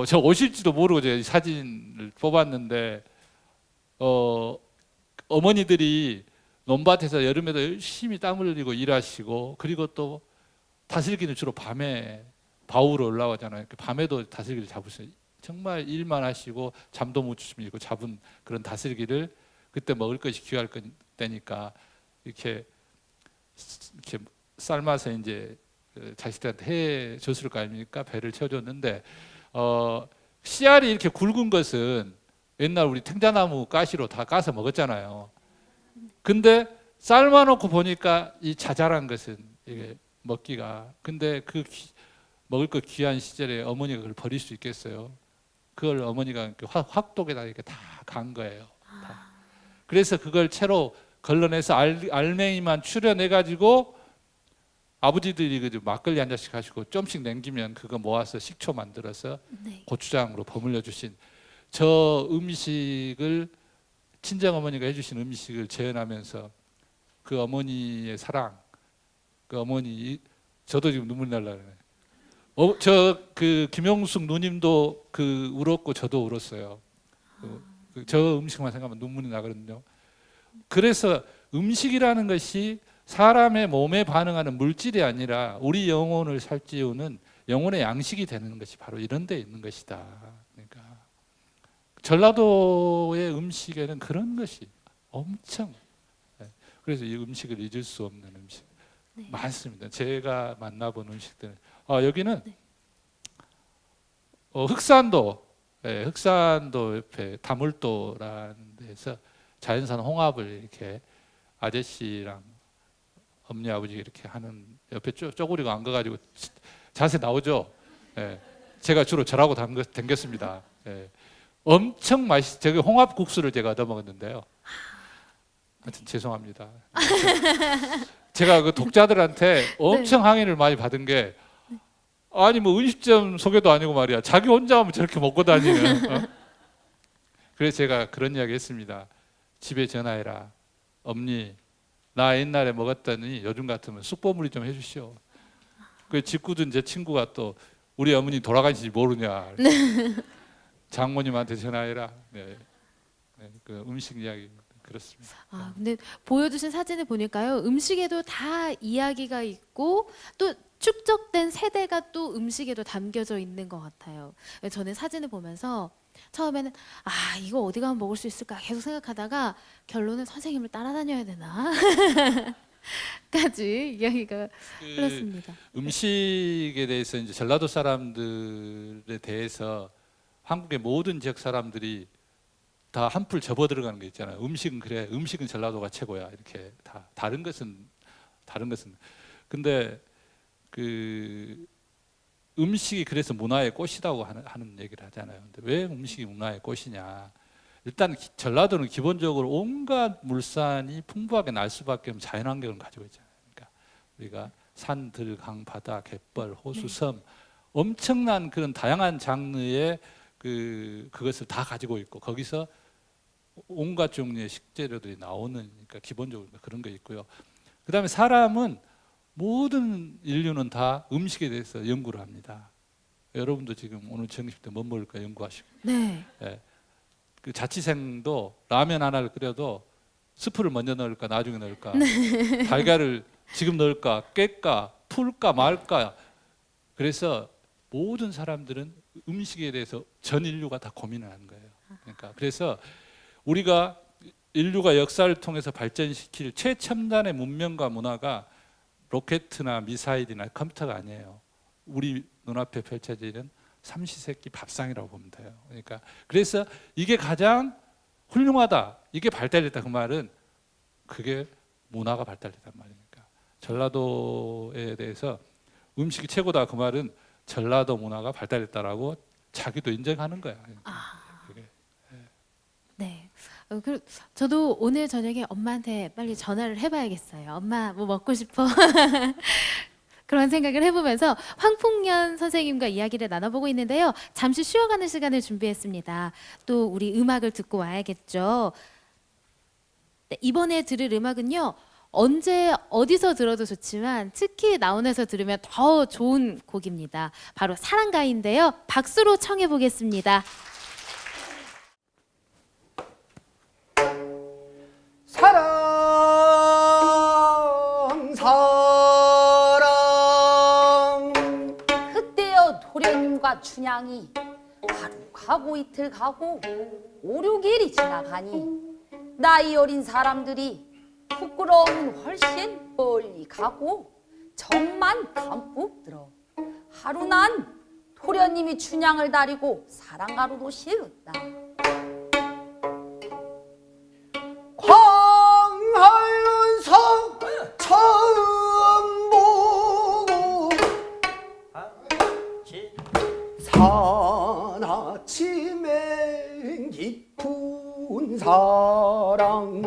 저 오실지도 모르고 제가 이 사진을 뽑았는데 어머니들이 논밭에서 여름에도 열심히 땀 흘리고 일하시고 그리고 또 다슬기는 주로 밤에 바우로 올라가잖아요. 밤에도 다슬기를 잡으세요. 정말 일만 하시고 잠도 못 주무시고 잡은 그런 다슬기를 그때 먹을 것이 귀할 때니까 이렇게 삶아서 이제 자식들한테 해 줬을 거 아닙니까? 배를 채워줬는데 씨알이 이렇게 굵은 것은 옛날 우리 탱자나무 가시로 다 까서 먹었잖아요. 근데 삶아놓고 보니까 이 자잘한 것은 이게 먹기가 근데 그 먹을 거 귀한 시절에 어머니가 그걸 버릴 수 있겠어요? 그걸 어머니가 이렇게 확독에다 이렇게 다 간 거예요. 다. 그래서 그걸 채로 걸러내서 알맹이만 추려내 가지고 아버지들이 그 막걸리 한 잔씩 하시고 좀씩 남기면 그거 모아서 식초 만들어서 네. 고추장으로 버물려 주신 저 음식을 친정 어머니가 해주신 음식을 재현하면서 그 어머니의 사랑, 그 어머니 저도 지금 눈물 날라 그러네. 저 그 김용숙 누님도 그 울었고 저도 울었어요. 저 음식만 생각하면 눈물이 나거든요. 그래서 음식이라는 것이 사람의 몸에 반응하는 물질이 아니라 우리 영혼을 살찌우는 영혼의 양식이 되는 것이 바로 이런 데 있는 것이다. 그러니까 전라도의 음식에는 그런 것이 엄청 그래서 이 음식을 잊을 수 없는 음식 네. 많습니다. 제가 만나본 음식들 여기는 네. 흑산도 흑산도 옆에 다물도라는 데서 자연산 홍합을 이렇게 아저씨랑 엄니 아버지 이렇게 하는 옆에 쪼그리고 앉아가지고 자세 나오죠. 예. 제가 주로 절하고 당겼습니다. 예. 엄청 저기 홍합국수를 제가 얻어 먹었는데요. 하여튼 죄송합니다. 제가 그 독자들한테 엄청 항의를 많이 받은 게 아니 뭐 음식점 소개도 아니고 말이야. 자기 혼자 하면 저렇게 먹고 다니는. 그래서 제가 그런 이야기 했습니다. 집에 전화해라. 엄니 나 옛날에 먹었더니 요즘 같으면 쑥버무리 좀 해주시오. 그 직구든 제 친구가 또 우리 어머니 돌아가신지 모르냐. 장모님한테 전화해라. 네. 그 음식 이야기 그렇습니다. 근데 보여주신 사진을 보니까요, 음식에도 다 이야기가 있고 또 축적된 세대가 또 음식에도 담겨져 있는 것 같아요. 저는 사진을 보면서 처음에는 이거 어디 가면 먹을 수 있을까 계속 생각하다가 결론은 선생님을 따라다녀야 되나 까지 이야기가 흘렀습니다. 음식에 대해서 이제 전라도 사람들에 대해서 한국의 모든 지역 사람들이 다 한풀 접어 들어가는 게 있잖아요. 음식은 그래, 음식은 전라도가 최고야 이렇게 다 다른 것은 근데 그 음식이 그래서 문화의 꽃이라고 하는 얘기를 하잖아요. 근데 왜 음식이 문화의 꽃이냐? 일단 전라도는 기본적으로 온갖 물산이 풍부하게 날 수밖에 없는 자연환경을 가지고 있잖아요. 그러니까 우리가 산, 들, 강, 바다, 갯벌, 호수, 섬 엄청난 그런 다양한 장르의 그것을 다 가지고 있고 거기서 온갖 종류의 식재료들이 나오는 그러니까 기본적으로 그런 게 있고요. 그다음에 사람은 모든 인류는 다 음식에 대해서 연구를 합니다. 여러분도 지금 오늘 점심 때 뭐 먹을까 연구하시고. 네. 예. 그 자취생도 라면 하나를 끓여도 스프를 먼저 넣을까 나중에 넣을까 달걀을 지금 넣을까, 깰까, 풀까 말까. 그래서 모든 사람들은 음식에 대해서 전 인류가 다 고민을 하는 거예요. 그러니까 그래서 우리가 인류가 역사를 통해서 발전시킬 최첨단의 문명과 문화가 로켓이나 미사일이나 컴퓨터가 아니에요. 우리 눈앞에 펼쳐지는 삼시세끼 밥상이라고 보면 돼요. 그러니까 그래서 이게 가장 훌륭하다, 이게 발달됐다 그 말은 그게 문화가 발달됐단 말이니까. 전라도에 대해서 음식이 최고다 그 말은 전라도 문화가 발달했다라고 자기도 인정하는 거야. 그게. 네. 저도 오늘 저녁에 엄마한테 빨리 전화를 해봐야겠어요. 엄마 뭐 먹고 싶어? 그런 생각을 해보면서 황풍년 선생님과 이야기를 나눠보고 있는데요. 잠시 쉬어가는 시간을 준비했습니다. 또 우리 음악을 듣고 와야겠죠. 네, 이번에 들을 음악은요. 언제 어디서 들어도 좋지만 특히 나온에서 들으면 더 좋은 곡입니다. 바로 사랑가인데요. 박수로 청해 보겠습니다. 사랑 사랑 그때여 도련님과 춘향이 하루 가고 이틀 가고 5, 6일이 지나가니 나이 어린 사람들이 부끄러움은 훨씬 멀리 가고 정만 담뿍 들어 하루 난 도련님이 춘향을 다리고 사랑가로도 시었다. 광활룬성 처음 보고 산아침에 깊은 사랑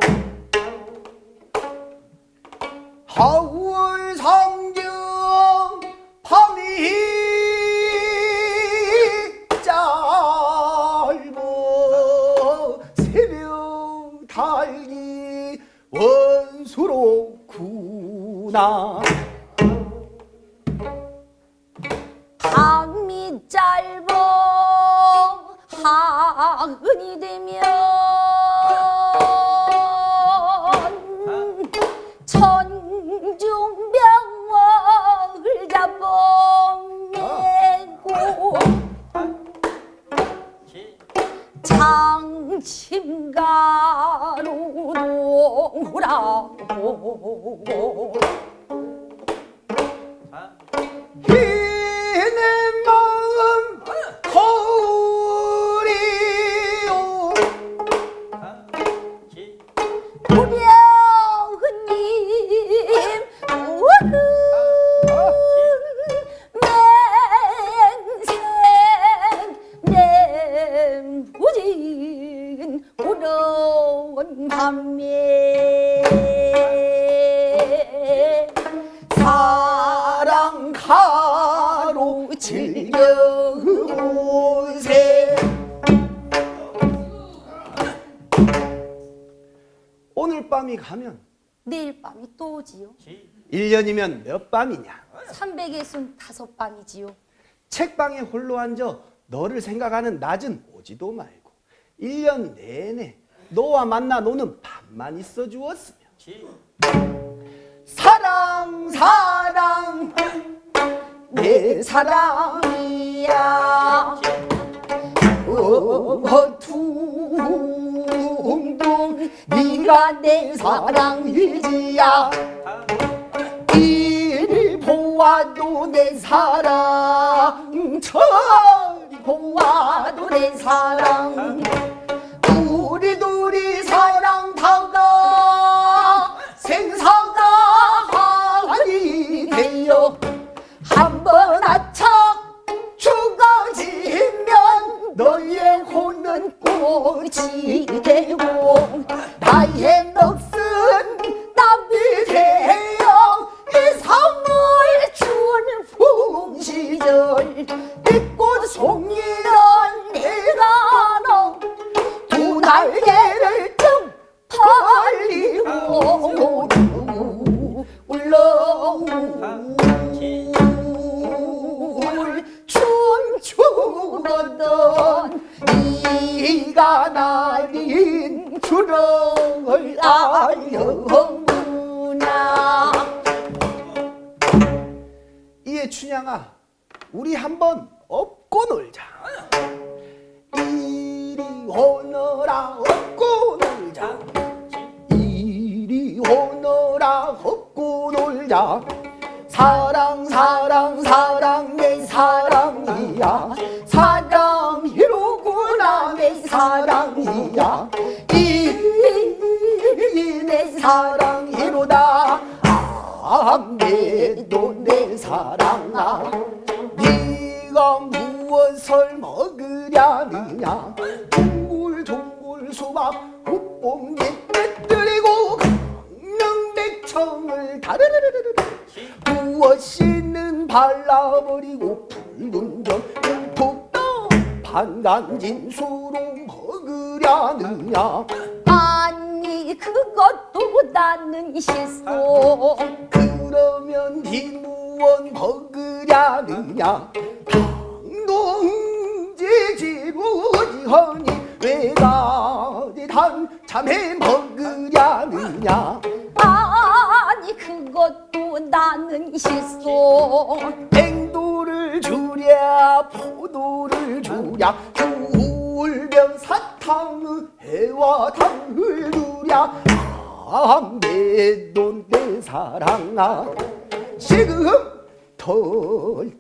하울 상경 밤이 짧어 새벽 달기 원수로구나 밤이 짧어 하은이 되면 천중병을 잡아내고 장침가로 놀아보고 내 마음 거울이요 도련님 우는 맹생 내무진 오는 밤에 사랑 가로질려오세 오늘 밤이 가면 내일 밤이 또 오지요. 1년이면 몇 밤이냐 365밤이지요. 책방에 홀로 앉아 너를 생각하는 낮은 오지도 말고 1년 내내 너와 만나 노는 밤만 있어 주었으면 사랑 사랑 내 사랑이야 둥둥 네가 내 사랑이지야 이리 보아도 내 사랑 저리 보아도 내 사랑 우리 둘이 사랑다가 생사가 하니 되어 한번 아차 죽어지면 너의 혼은 꽃이 되고 나의 넋은 땀이 되어 이 선물 준 풍시절 이 꽃송이는 내가 너 두 날개를 좀 벌리고 울렁울 춤추던 네가 날린 줄을 알려구나 이에 춘향아, 우리 한번 업고 놀자. 이리 오너라 업고 놀자. 이리 오너라 업고 놀자. 사랑 사랑 사랑 내 사랑이야. 사랑이로구나 내 사랑이야. 내 사랑이로다. 내도 내 사랑아. 네가 무엇을 먹으려느냐. 동글동글 수박 국뽕잎 떼뜨리고 강릉백청을 다르르르르 무엇이는 발라버리고 붉은 점 푹떠 반간진 수로 먹으려느냐. 아니 그것도 나는 실소. 그러면 네 무엇 먹으려느냐. 당동지지부지허니 외가지 한참에 먹으려느냐. 아니 그것도 나는 실소. 앵두를 주랴 포도를 주랴 굴병 사탕의 해와탕을 주랴. 내돈 내 사랑아. 지금 털털히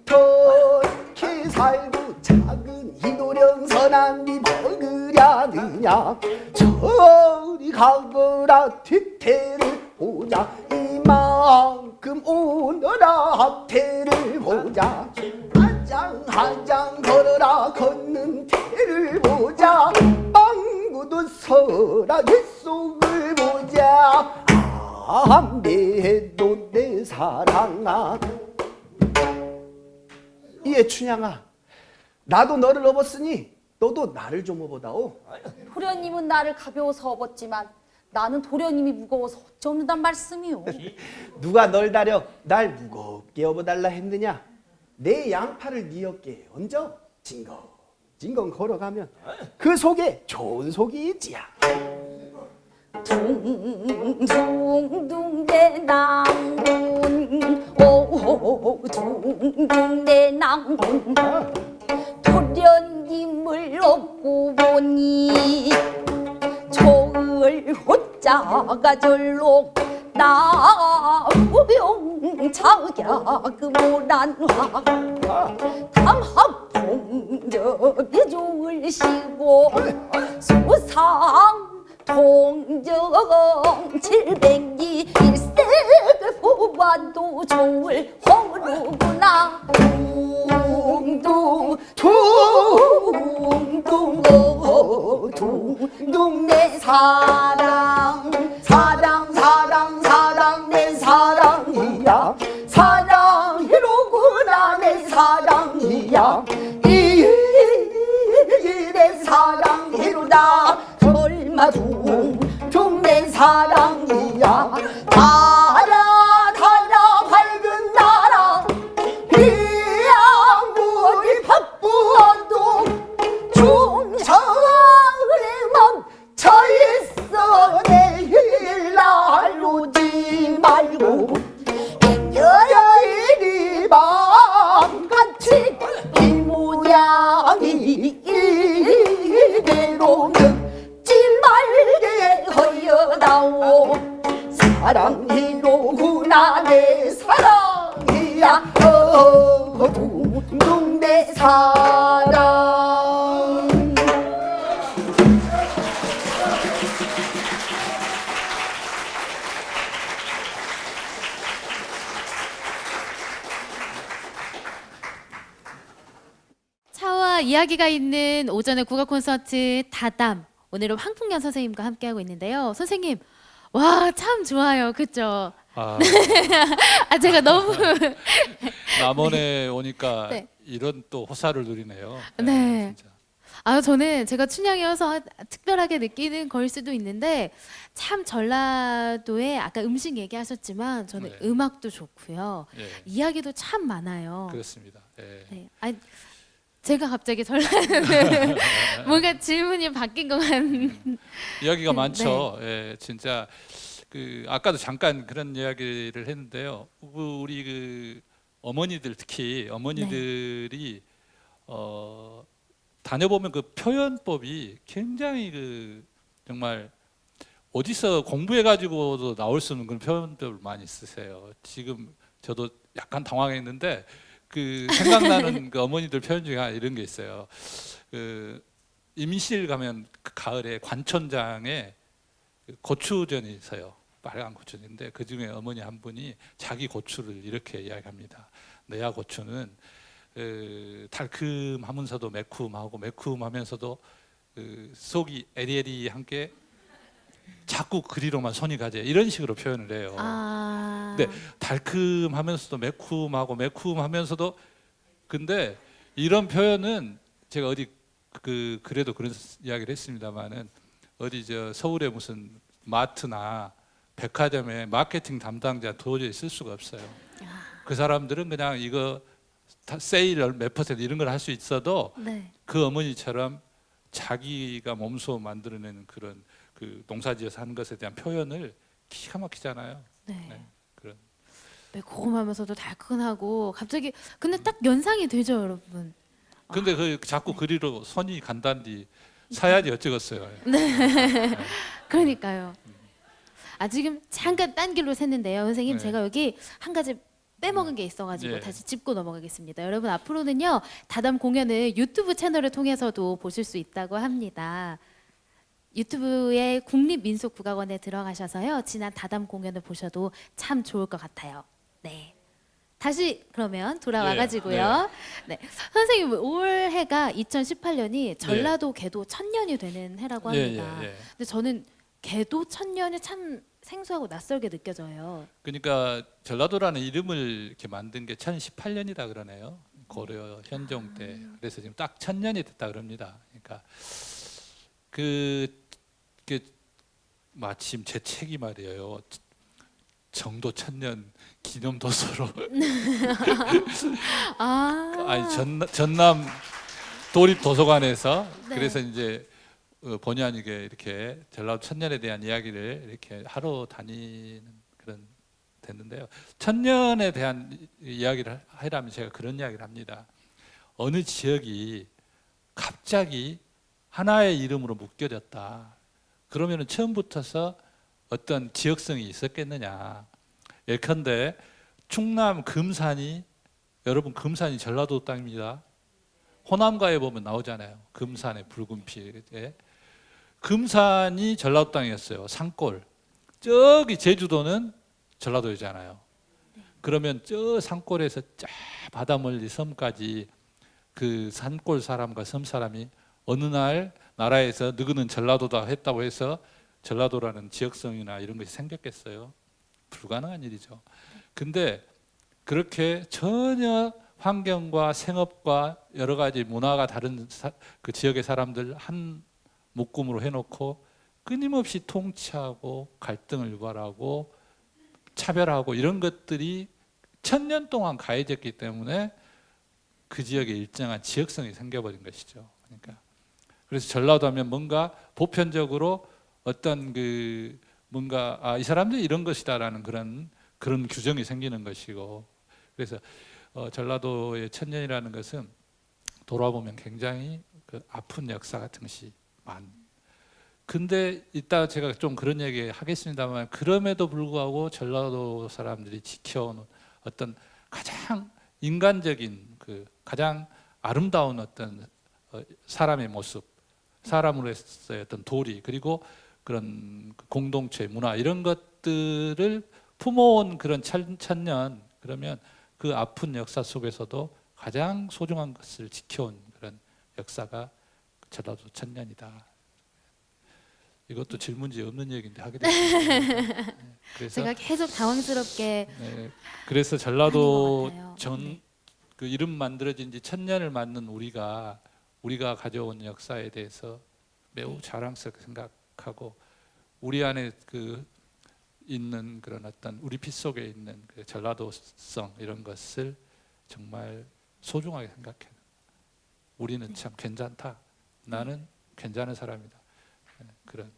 살고 작은 이도령 선한이 먹으려느냐. 저리 가거라 뒤태를 보자. 이만큼 오너라 앞태를 보자. 한장 걸어라 걷는 태를 보자. 빵구도 서라 뱃속을 보자. 내도 내 사랑아. 이에 춘향아, 나도 너를 업었으니 너도 나를 좀 업어다오. 도련님은 나를 가벼워서 업었지만 나는 도련님이 무거워서 어찌없는단 말씀이오. 누가 널 다려 날 무겁게 업어달라 했느냐. 내 양팔을 네 어깨에 얹어 징검 걸어가면 그 속에 좋은 속이 있지야. 둥둥 내 낭군 오 둥둥 내 낭군. 도련님을 업고 보니 저을 호자가 절로 나무병 자격 모란화 담합봉적이 좋으시고 소상 동정 721색을 뽑아도 좋을 호루구나. 둥둥 내 사랑 내 사랑이야. 사랑이로구나 내 사랑이야. 내 사랑이로다. 얼마 둥둥 내 사랑이야. 달아 밝은 나라 비양물이 바쁘어도 중성에만 처있어. 내일 날 오지 말고 여여일이 밤같이 이 모양이 이대로 늙지 말게 허여다오. 사랑이로구나 내 사랑이야. 둥둥 내 사랑. 차와 이야기가 있는 오전의 국악 콘서트 다담. 오늘은 황풍년 선생님과 함께하고 있는데요. 선생님, 와, 참 좋아요. 그죠? 아, 제가 너무 남원에 오니까 네. 이런 또 호사를 누리네요. 네. 진짜. 저는 제가 춘향이어서 특별하게 느끼는 걸 수도 있는데 참 전라도에 아까 음식 얘기하셨지만 저는 네. 음악도 좋고요. 예, 이야기도 참 많아요. 그렇습니다. 예. 네. 아니, 제가 갑자기 전라도 뭔가 질문이 바뀐 것 같은. 이야기가 네. 많죠. 예, 진짜 그 아까도 잠깐 그런 이야기를 했는데요. 우리 그 어머니들 특히 어머니들이 다녀보면 그 표현법이 굉장히 그 정말 어디서 공부해가지고도 나올 수 없는 그런 표현법을 많이 쓰세요. 지금 저도 약간 당황했는데 그 생각나는 그 어머니들 표현 중에 하나 이런 게 있어요. 그 임실 가면 그 가을에 관천장에 고추전이 있어요. 빨간 고추인데 그 중에 어머니 한 분이 자기 고추를 이렇게 이야기합니다. 내야 고추는 달콤하면서도 매콤하고 매콤하면서도 속이 에리에리한 게 자꾸 그리로만 손이 가지 이런 식으로 표현을 해요. 근데 달콤하면서도 매콤하고 매콤하면서도 근데 이런 표현은 제가 어디 그래도 그런 이야기를 했습니다만은 어디 저 서울에 무슨 마트나 백화점에 마케팅 담당자 도저히 쓸 수가 없어요. 그 사람들은 그냥 이거 세일 몇 퍼센트 이런 걸 할 수 있어도 네. 그 어머니처럼 자기가 몸소 만들어내는 그런 그 농사지어서 하는 것에 대한 표현을 기가 막히잖아요. 네. 네, 그런. 매콤하면서도 달큰하고 갑자기 근데 딱 연상이 되죠, 여러분. 근데 그 자꾸 그리로 손이 간단디 사야지 어쩌겠어요. 그러니까요. 지금 잠깐 딴 길로 샜는데요, 선생님. 네. 제가 여기 한 가지 빼먹은 게 있어가지고 예. 다시 짚고 넘어가겠습니다. 여러분 앞으로는요 다담 공연을 유튜브 채널을 통해서도 보실 수 있다고 합니다. 유튜브의 국립민속국악원에 들어가셔서요 지난 다담 공연을 보셔도 참 좋을 것 같아요. 네. 다시 그러면 돌아와가지고요. 네. 선생님 올해가 2018년이 전라도 개도 1000년이 되는 해라고 합니다. 예. 근데 저는 개도 1000년이 참 생소하고 낯설게 느껴져요. 그러니까 전라도라는 이름을 이렇게 만든 게 1018년이다 그러네요. 고려 현종 때. 그래서 지금 딱 1000년이 됐다 그럽니다. 그러니까 그 마침 제 책이 말이에요. 정도 1000년 기념 도서로 아니 전남 도립 도서관에서 네. 그래서 이제 본의 아니게 이렇게 전라도 1000년에 대한 이야기를 이렇게 하러 다니는 그런 됐는데요. 1000년에 대한 이야기를 하려면 제가 그런 이야기를 합니다. 어느 지역이 갑자기 하나의 이름으로 묶여졌다. 그러면은 처음부터서 어떤 지역성이 있었겠느냐. 예컨대 충남 금산이 여러분 금산이 전라도 땅입니다. 호남가에 보면 나오잖아요. 금산의 붉은 피에 금산이 전라도 땅이었어요. 산골. 저기 제주도는 전라도이잖아요. 그러면 저 산골에서 쫙 바다 멀리 섬까지 그 산골 사람과 섬 사람이 어느 날 나라에서 너희는 전라도다 했다고 해서 전라도라는 지역성이나 이런 것이 생겼겠어요? 불가능한 일이죠. 근데 그렇게 전혀 환경과 생업과 여러 가지 문화가 다른 그 지역의 사람들 한 묶음으로 해놓고 끊임없이 통치하고 갈등을 유발하고 차별하고 이런 것들이 1000년 동안 가해졌기 때문에 그 지역에 일정한 지역성이 생겨버린 것이죠. 그러니까 그래서 전라도 하면 뭔가 보편적으로 어떤 그 뭔가 이 사람들이 이런 것이다라는 그런 규정이 생기는 것이고 그래서 전라도의 1000년이라는 것은 돌아보면 굉장히 그 아픈 역사 같은 것이 근데 이따 제가 좀 그런 얘기 하겠습니다만 그럼에도 불구하고 전라도 사람들이 지켜온 어떤 가장 인간적인 그 가장 아름다운 어떤 사람의 모습, 사람으로서의 어떤 도리 그리고 그런 공동체 문화 이런 것들을 품어온 그런 1000년 그러면 그 아픈 역사 속에서도 가장 소중한 것을 지켜온 그런 역사가 전라도 1000년이다. 이것도 질문지 없는 얘기인데 하게 됐습니다. 그래서 제가 계속 당황스럽게 그래서 하는 전라도 것 같아요. 전 그 이름 만들어진 지 1000년을 맞는 우리가 가져온 역사에 대해서 매우 자랑스럽게 생각하고 우리 안에 그 있는 그런 어떤 우리 피 속에 있는 그 전라도성 이런 것을 정말 소중하게 생각해. 우리는 참 괜찮다. 나는 괜찮은 사람이다. 그런.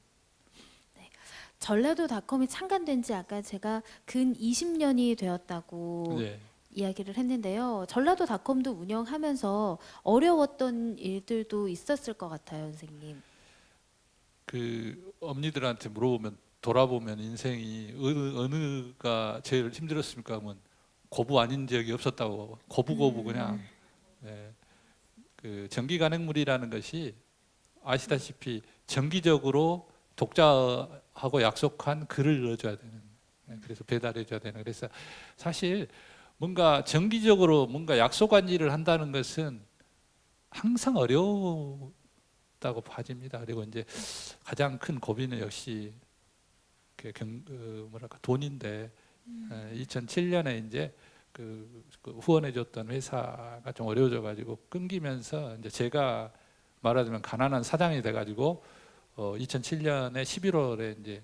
전라도닷컴이 창간된 지 아까 제가 근 20년이 되었다고 네. 이야기를 했는데요. 전라도닷컴도 운영하면서 어려웠던 일들도 있었을 것 같아요, 선생님. 그 엄니들한테 물어보면 돌아보면 인생이 어느가 제일 힘들었습니까? 하면 고부 아닌 적이 없었다고 고부 그냥 예. 그 정기 간행물이라는 것이 아시다시피 정기적으로 독자하고 약속한 글을 넣어줘야 되는 예, 그래서 배달해줘야 되는 그래서 사실 뭔가 정기적으로 뭔가 약속한 일을 한다는 것은 항상 어려웠다고 봐집니다. 그리고 이제 가장 큰 고비는 역시 뭐랄까 돈인데 2007년에 이제 그 후원해줬던 회사가 좀 어려워져 가지고 끊기면서 이제 제가 말하자면 가난한 사장이 돼가지고 2007년에 11월에 이제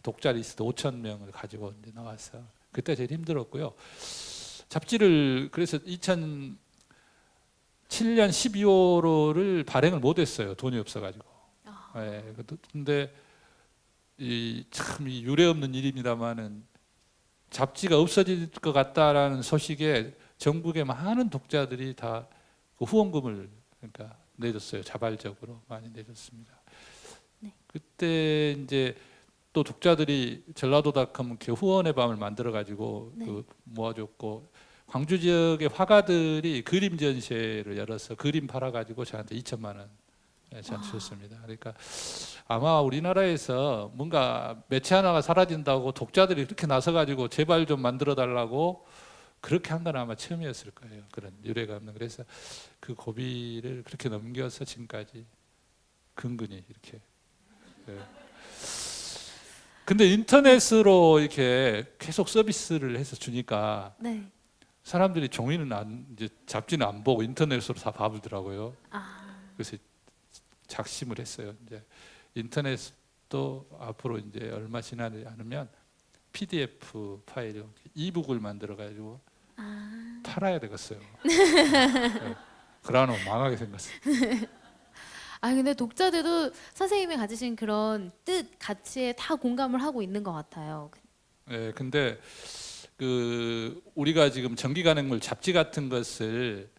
독자 리스트 5,000명을 가지고 이제 나왔어. 그때 제일 힘들었고요. 잡지를 그래서 2007년 12월을 발행을 못했어요. 돈이 없어가지고. 예, 근데 참 유례없는 일입니다만은 잡지가 없어질 것 같다라는 소식에 전국의 많은 독자들이 다 그 후원금을 그러니까 내줬어요. 자발적으로 많이 내줬습니다. 네. 그때 이제 또 독자들이 전라도닷컴 이렇게 후원의 밤을 만들어 가지고 네. 그 모아줬고 광주 지역의 화가들이 그림 전시회를 열어서 그림 팔아 가지고 저한테 2천만 원 저한테 줬습니다. 그러니까 아마 우리나라에서 뭔가 매체 하나가 사라진다고 독자들이 이렇게 나서 가지고 제발 좀 만들어 달라고 그렇게 한 건 아마 처음이었을 거예요. 그런 유례가 없는. 그래서 그 고비를 그렇게 넘겨서 지금까지 근근히 이렇게. 예. 근데 인터넷으로 이렇게 계속 서비스를 해서 주니까 네. 사람들이 종이는 이제 잡지는 안 보고 인터넷으로 다 봐보더라고요. 그래서 작심을 했어요. 이제 인터넷도 앞으로 이제 얼마 지나지 않으면 PDF 파일, 이북을 만들어 가지고 팔아야 되겠어요. 네. 그러면 망하게 생겼어요. 근데 독자들도 선생님이 가지신 그런 뜻, 가치에 다 공감을 하고 있는 것 같아요. 네, 근데 그 우리가 지금 정기 간행물 잡지 같은 것을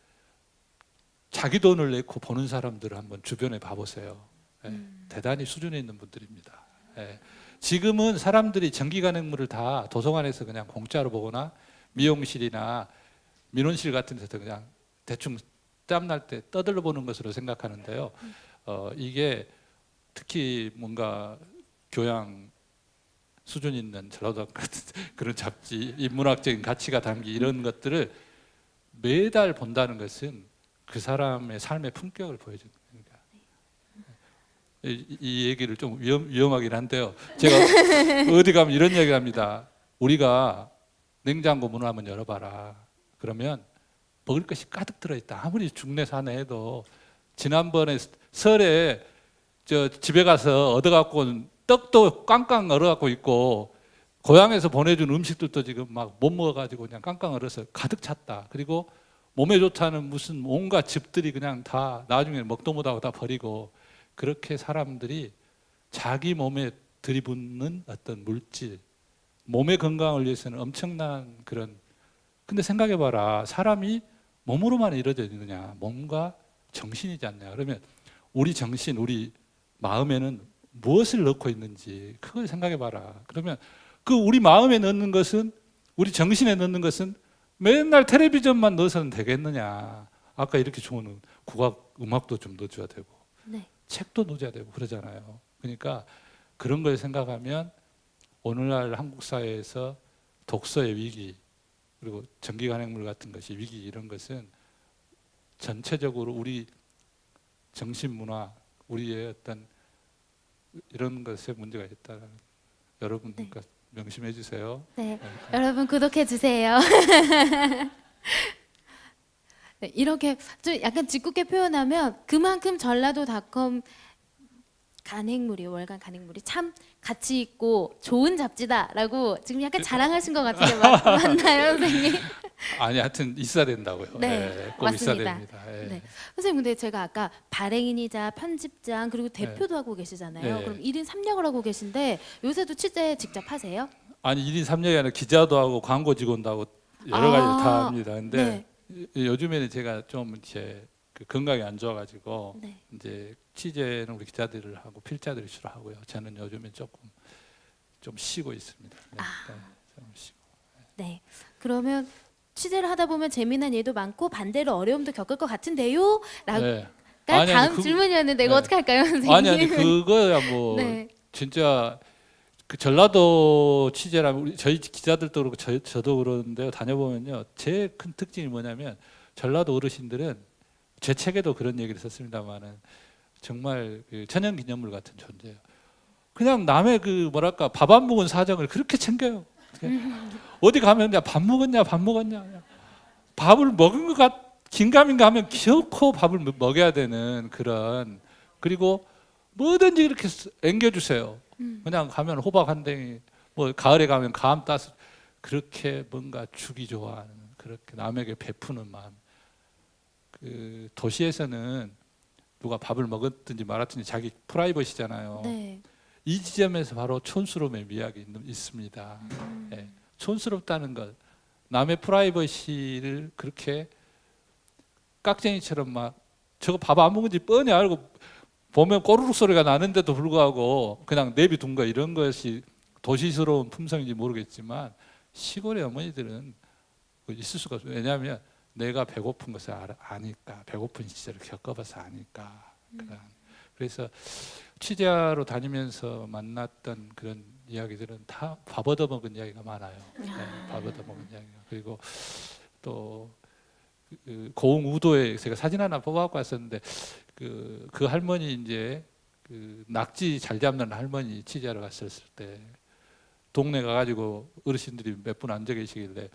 자기 돈을 내고 보는 사람들을 한번 주변에 봐보세요. 네, 대단히 수준에 있는 분들입니다. 네, 지금은 사람들이 정기 간행물을 다 도서관에서 그냥 공짜로 보거나 미용실이나 민원실 같은 데서 그냥 대충 땀날 때 떠들러 보는 것으로 생각하는데요. 이게 특히 뭔가 교양 수준 있는 전라도 같은 그런 잡지, 인문학적인 가치가 담긴 이런 것들을 매달 본다는 것은 그 사람의 삶의 품격을 보여주는 거니까. 이 얘기를 좀 위험하긴 한데요. 제가 어디 가면 이런 얘기를 합니다. 우리가 냉장고 문을 한번 열어봐라. 그러면 먹을 것이 가득 들어있다. 아무리 중내산에 해도 지난번에 설에 저 집에 가서 얻어갖고 온 떡도 깡깡 얼어갖고 있고 고향에서 보내준 음식들도 지금 막 못 먹어가지고 그냥 깡깡 얼어서 가득 찼다. 그리고 몸에 좋다는 무슨 온갖 즙들이 그냥 다 나중에 먹도 못하고 다 버리고 그렇게 사람들이 자기 몸에 들이붓는 어떤 물질, 몸의 건강을 위해서는 엄청난 그런. 근데 생각해봐라. 사람이 몸으로만 이루어져 있느냐, 몸과 정신이지 않냐. 그러면 우리 정신, 우리 마음에는 무엇을 넣고 있는지 그걸 생각해봐라. 그러면 그 우리 마음에 넣는 것은, 우리 정신에 넣는 것은 맨날 텔레비전만 넣어서는 되겠느냐. 아까 이렇게 좋은 국악 음악도 좀 넣어줘야 되고 네. 책도 넣어줘야 되고 그러잖아요. 그러니까 그런 걸 생각하면 오늘날 한국 사회에서 독서의 위기, 그리고 정기 간행물 같은 것이 위기, 이런 것은 전체적으로 우리 정신 문화, 우리의 어떤 이런 것에 문제가 있다. 여러분 네. 명심해 주세요. 네, 여러분 구독해 주세요. 네, 이렇게 좀 약간 짓궂게 표현하면 그만큼 전라도닷컴 간행물이, 월간 간행물이 참 가치 있고 좋은 잡지다라고 지금 약간 자랑하신 것 같은데 맞나요, 선생님? 아니 하여튼 있어야 된다고요. 네, 꼭 있어야 맞습니다. 됩니다. 예. 네. 선생님, 근데 제가 아까 발행인이자 편집장 그리고 대표도 하고 계시잖아요. 네. 그럼 1인 3역을 하고 계신데 요새도 취재 직접 하세요? 아니 1인 3역이 아니라 기자도 하고 광고 직원도 하고 여러 가지 다 합니다. 근데 네. 요즘에는 제가 좀 이렇게 그 건강이 안 좋아가지고 네. 이제 취재는 우리 기자들을 하고 필자들이 주로 하고요. 저는 요즘에 조금 좀 쉬고 있습니다. 네, 네, 좀 쉬고. 네. 그러면 취재를 하다 보면 재미난 일도 많고 반대로 어려움도 겪을 것 같은데요? 라고 네. 다음 질문이었는데 이거 네. 어떻게 할까요, 선생님? 아니 그거야 뭐 네. 진짜 그 전라도 취재라면 우리 저희 기자들도 그렇고 저도 그러는데요. 다녀보면요. 제일 큰 특징이 뭐냐면 전라도 어르신들은 제 책에도 그런 얘기를 썼습니다만은 정말 그 천연기념물 같은 존재예요. 그냥 남의 그 뭐랄까 밥 안 먹은 사정을 그렇게 챙겨요. 어디 가면 야 밥 먹었냐 밥 먹었냐 그냥 밥을 먹은 것 같 긴가민가 하면 기어코 밥을 먹여야 되는 그런 그리고 뭐든지 이렇게 앵겨주세요. 그냥 가면 호박 한 댕이 뭐 가을에 가면 감 따서 그렇게 뭔가 주기 좋아하는 그렇게 남에게 베푸는 마음. 그 도시에서는 누가 밥을 먹었든지 말았든지 자기 프라이버시잖아요. 네. 이 지점에서 바로 촌스러움의 미학이 있습니다. 예, 촌스럽다는 것, 남의 프라이버시를 그렇게 깍쟁이처럼 막 저거 밥 안 먹은지 뻔히 알고 보면 꼬르륵 소리가 나는데도 불구하고 그냥 내비둔 거 이런 것이 도시스러운 품성인지 모르겠지만 시골의 어머니들은 있을 수가 없어요. 왜냐하면 내가 배고픈 것을 아니까 배고픈 시절을 겪어봐서 아니까 그래서 취재하러 다니면서 만났던 그런 이야기들은 다 밥 얻어먹은 이야기가 많아요. 네, 밥 얻어먹은 이야기가 그리고 또 그 고흥 우도에 제가 사진 하나 뽑아갖고 왔었는데 그 할머니 이제 그 낙지 잘 잡는 할머니 취재하러 갔었을 때 동네 가가지고 어르신들이 몇 분 앉아 계시길래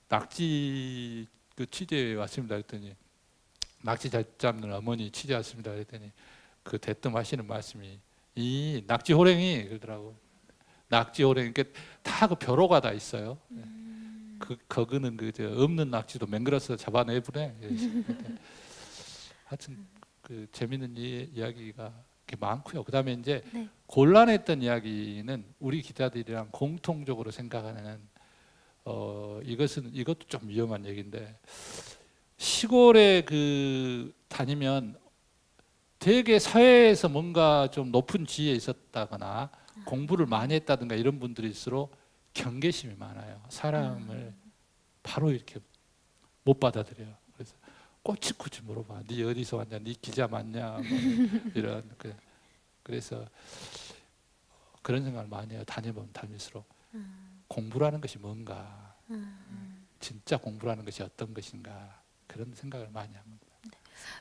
낙지 그 취재에 왔습니다 그랬더니 낙지 잘 잡는 어머니 취재 왔습니다 그랬더니 그 대뜸 하시는 말씀이 이 낙지 호랭이 그러더라고. 낙지 호랭이 다 그 벼로가 다 있어요. 거기는 그 없는 낙지도 맹글어서 잡아내보네. 하여튼 그 재밌는 이야기가 많고요. 그다음에 이제 네. 곤란했던 이야기는 우리 기자들이랑 공통적으로 생각하는 이것도 좀 위험한 얘기인데 시골에 그 다니면 되게 사회에서 뭔가 좀 높은 지위에 있었다거나 공부를 많이 했다든가 이런 분들일수록 경계심이 많아요. 사람을 바로 이렇게 못 받아들여요. 그래서 꼬치꼬치 물어봐. 네 어디서 왔냐? 네 기자 맞냐? 뭐 이런 그래서 그런 생각을 많이 해요. 다녀보면 다닐수록 공부라는 것이 뭔가, 진짜 공부라는 것이 어떤 것인가 그런 생각을 많이 합니다.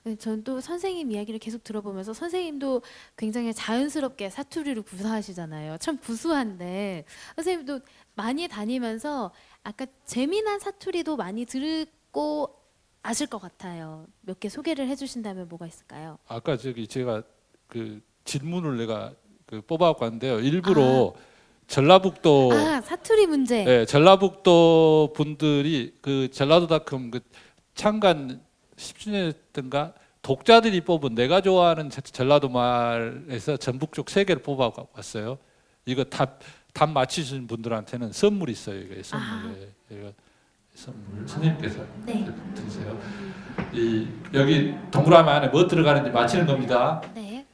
네, 전 또 선생님 이야기를 계속 들어보면서 선생님도 굉장히 자연스럽게 사투리를 구사하시잖아요. 참 구수한데 선생님도 많이 다니면서 아까 재미난 사투리도 많이 듣고 아실 것 같아요. 몇 개 소개를 해주신다면 뭐가 있을까요? 아까 제가 그 질문을 내가 그 뽑아갖고 왔는데요. 일부러 전라북도 사투리 문제. 네, 전라북도 분들이 그 전라도닷컴 그 창간 10주년이었던가 독자들이 뽑은 내가 좋아하는 전라도 말에서 전북 쪽 3개를 뽑아왔어요. 이거 답 맞히신 분들한테는 선물이 있어요. 이거 선물. 이거 선물 선생님께서 드리세요. 여기 동그라미 안에 뭐 들어가는지 맞히는 겁니다. 네.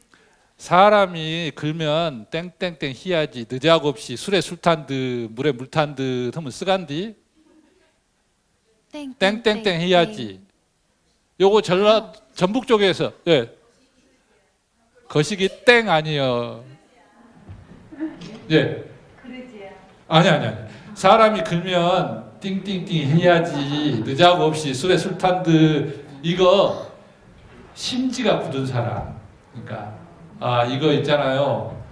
사람이 글면 땡땡땡 희야지 늦약 없이 술에 술 탄 듯 물에 물 탄 듯 하면 쓰간디 땡땡땡 해야지. 요거 전북 쪽에서 거시기 땡 아니요. 예. 아니. 사람이 글면 띵띵띵 해야지 늦약 없이 술에 술 탄 듯 이거 심지가 굳은 사람. 그러니까 이거 있잖아요.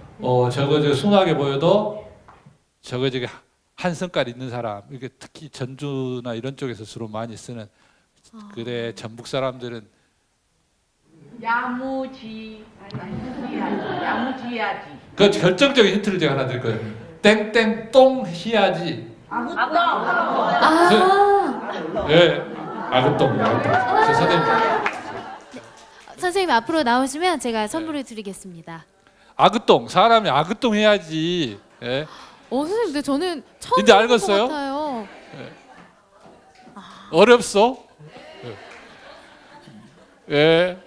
저거 순하게 보여도 저거 한 성깔 있는 사람. 이게 특히 전주나 이런 쪽에서 주로 많이 쓰는. 그래 전북 사람들은 야무지야지. 그 결정적인 힌트를 제가 하나 드릴 거예요. 땡땡 똥 해야지. 예, 아그똥. 저 선생님. 선생님 앞으로 나오시면 제가 선물을 드리겠습니다. 아그똥 사람이 아그똥 해야지. 예. 선생님, 근데 저는 처음 이제 듣는 알겠어요? 것 같아요. 어렵소? 예.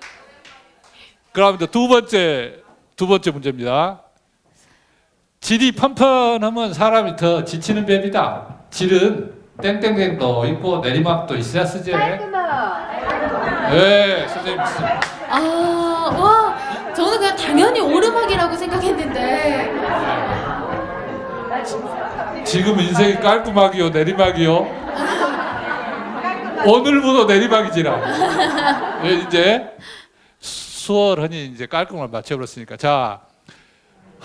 그럼 이제 두 번째 문제입니다. 질이 펀펀하면 사람이 더 지치는 법이다. 질은 땡땡땡도 있고 내리막도 있어야 쓰지. 예, 선생님. 와, 저는 그냥 당연히 오르막이라고 생각했는데. 지금 인생이 깔끔하기요, 내리막이요? 오늘부터 내리막이지라. 예, 이제 수월하니 이제 깔끔을 맞춰버렸으니까. 자,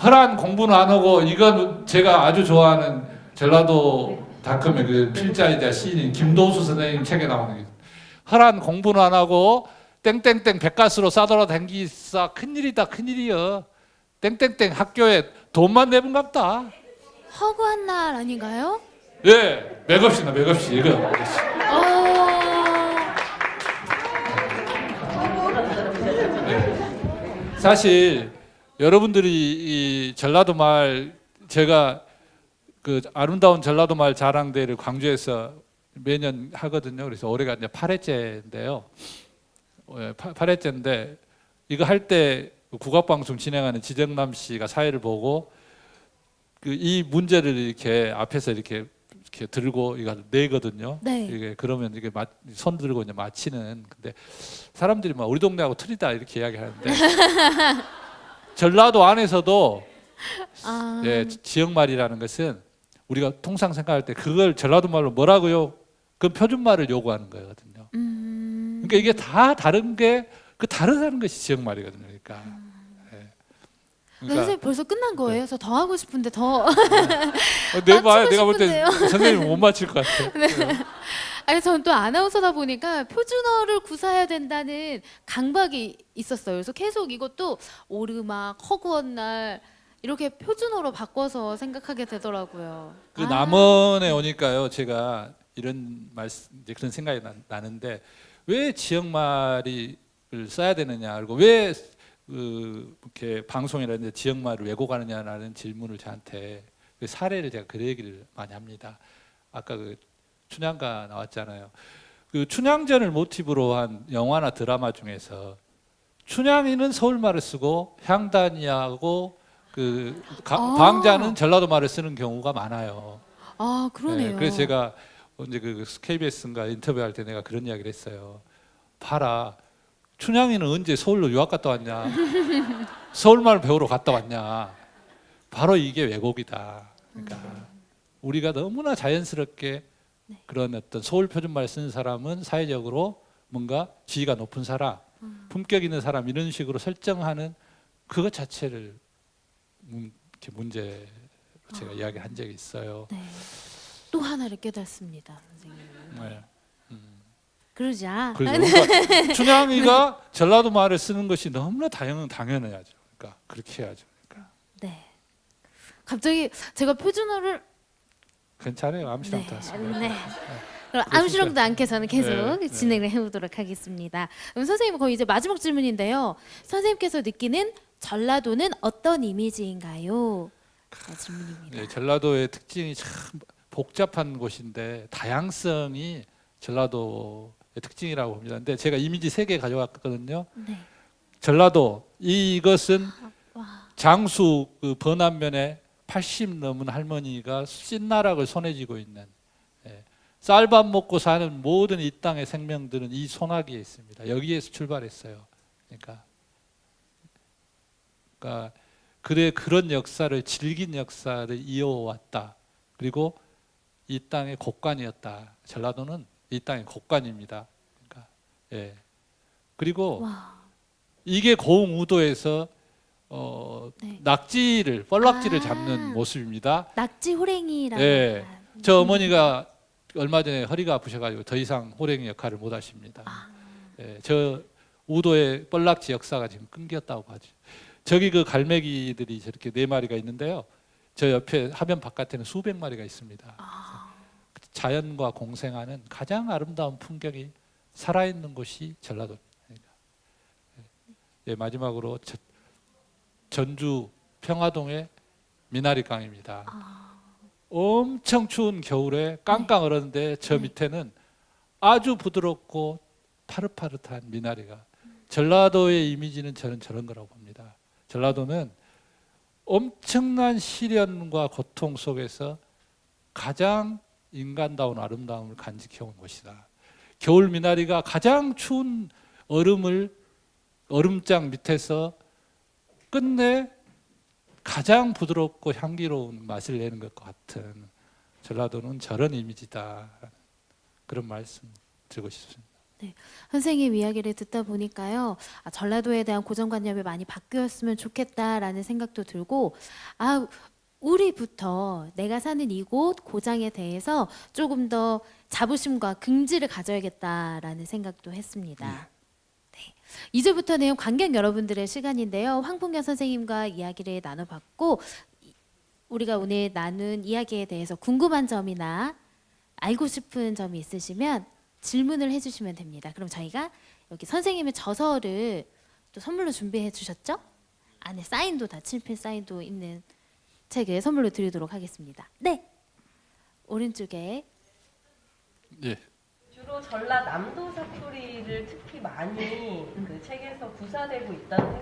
허란 공부는 안 하고 이건 제가 아주 좋아하는 전라도 닷컴의 그 필자이자 시인인 김도수 선생님 책에 나오는 게 허란 공부는 안 하고 땡땡땡 백가스로 싸돌아 댕기싸 큰일이다 큰일이여. 땡땡땡 학교에 돈만 내분갑다. 허구한 날 아닌가요? 예, 맥없이나 맥없이 이거. 사실 여러분들이 이 전라도 말 제가 그 아름다운 전라도 말 자랑대회를 광주에서 매년 하거든요. 그래서 올해가 이제 8회째인데요. 8회째인데 이거 할 때 국악방송 진행하는 지정남 씨가 사회를 보고 그 이 문제를 이렇게 앞에서 이렇게 들고 이거 내거든요. 네. 이게 그러면 이게 손 들고 이제 마치는. 근데 사람들이 막 우리 동네하고 틀리다 이렇게 이야기하는데 전라도 안에서도 예, 지역말이라는 것은 우리가 통상 생각할 때 그걸 전라도 말로 뭐라고요? 그 표준말을 요구하는 거거든요. 그러니까 이게 다 다른 게 그 다르다는 것이 지역말이거든요. 그러니까. 예. 선생님 벌써 끝난 거예요? 그래서 더 하고 싶은데 더. 내가 맞추고 볼 때 싶은데요. 선생님 못 맞힐 것 같아요. 아니 저는 또 아나운서다 보니까 표준어를 구사해야 된다는 강박이 있었어요. 그래서 계속 이것도 오르막, 허구한 날 이렇게 표준어로 바꿔서 생각하게 되더라고요. 그 남원에 오니까요, 제가 이런 이제 그런 생각이 나는데 왜 지역말을 써야 되느냐, 그리고 왜 이렇게 방송이라든지 지역말을 왜곡하느냐라는 질문을 저한테 그 사례를 제가 그 얘기를 많이 합니다. 아까 그 춘향가 나왔잖아요. 그 춘향전을 모티브로 한 영화나 드라마 중에서 춘향이는 서울말을 쓰고 향단이하고 그 광자는 전라도 말을 쓰는 경우가 많아요. 아 그러네요. 네, 그래서 제가 언제 그 KBS인가 인터뷰할 때 내가 그런 이야기를 했어요. 봐라, 춘향이는 언제 서울로 유학 갔다 왔냐? 서울말 배우러 갔다 왔냐? 바로 이게 왜곡이다. 그러니까 우리가 너무나 자연스럽게 그런 어떤 서울 표준말 쓰는 사람은 사회적으로 뭔가 지위가 높은 사람, 품격 있는 사람 이런 식으로 설정하는 그것 자체를 이렇게 문제로 제가 이야기한 적이 있어요. 네. 또 하나를 깨닫습니다, 선생님. 네. 그러자. 그러니까 춘향이가 전라도 말을 쓰는 것이 너무나 당연해야죠. 그러니까 그렇게 해야죠. 그러니까. 네. 갑자기 제가 표준어를 괜찮아요. 암시랑도 하세요. 네. 그럼 암시랑도 않게 저는 계속 네, 진행을 해보도록 하겠습니다. 그럼 선생님 거의 이제 마지막 질문인데요. 선생님께서 느끼는 전라도는 어떤 이미지인가요? 질문입니다. 네, 전라도의 특징이 참 복잡한 곳인데 다양성이 전라도의 특징이라고 봅니다. 근데 제가 이미지 3개 가져왔거든요. 네. 전라도 이것은 와. 장수 그 번안면에 80 넘은 할머니가 씻나락을 손에 쥐고 있는, 쌀밥 먹고 사는 모든 이 땅의 생명들은 이 소나기에 있습니다. 여기에서 출발했어요. 그러니까 그런 역사를 즐긴 역사를 이어왔다. 그리고 이 땅의 곡간이었다. 전라도는 이 땅의 곡간입니다. 그러니까, 예. 그리고 와. 이게 고흥우도에서 네. 낙지를 뻘낙지를 잡는 모습입니다. 낙지 호랭이라는. 예. 저 어머니가 얼마 전에 허리가 아프셔가지고 더 이상 호랭이 역할을 못 하십니다. 예. 저 우도의 뻘낙지 역사가 지금 끊겼다고 하죠. 저기 그 갈매기들이 저렇게 4마리가 있는데요. 저 옆에 화면 바깥에는 수백 마리가 있습니다. 자연과 공생하는 가장 아름다운 풍경이 살아있는 곳이 전라도입니다. 예, 마지막으로 전주 평화동의 미나리강입니다. 엄청 추운 겨울에 깡깡 얼었는데 저 밑에는 아주 부드럽고 파릇파릇한 미나리가 전라도의 이미지는 저는 저런 거라고 봅니다. 전라도는 엄청난 시련과 고통 속에서 가장 인간다운 아름다움을 간직해온 곳이다. 겨울 미나리가 가장 추운 얼음장 밑에서 끝내 가장 부드럽고 향기로운 맛을 내는 것 같은 전라도는 저런 이미지다. 그런 말씀 드리고 싶습니다. 선생님 이야기를 듣다 보니까요, 전라도에 대한 고정관념이 많이 바뀌었으면 좋겠다라는 생각도 들고, 우리부터 내가 사는 이곳 고장에 대해서 조금 더 자부심과 긍지를 가져야겠다라는 생각도 했습니다. 네. 이제부터는 관객 여러분들의 시간인데요. 황풍경 선생님과 이야기를 나눠봤고, 우리가 오늘 나눈 이야기에 대해서 궁금한 점이나 알고 싶은 점이 있으시면 질문을 해주시면 됩니다. 그럼 저희가 여기 선생님의 저서를 또 선물로 준비해 주셨죠? 안에 사인도 다 칠필 사인도 있는 책을 선물로 드리도록 하겠습니다. 네, 오른쪽에. 예. 주로 전라남도 사투리를 특히 많이 그 책에서 구사되고 있다는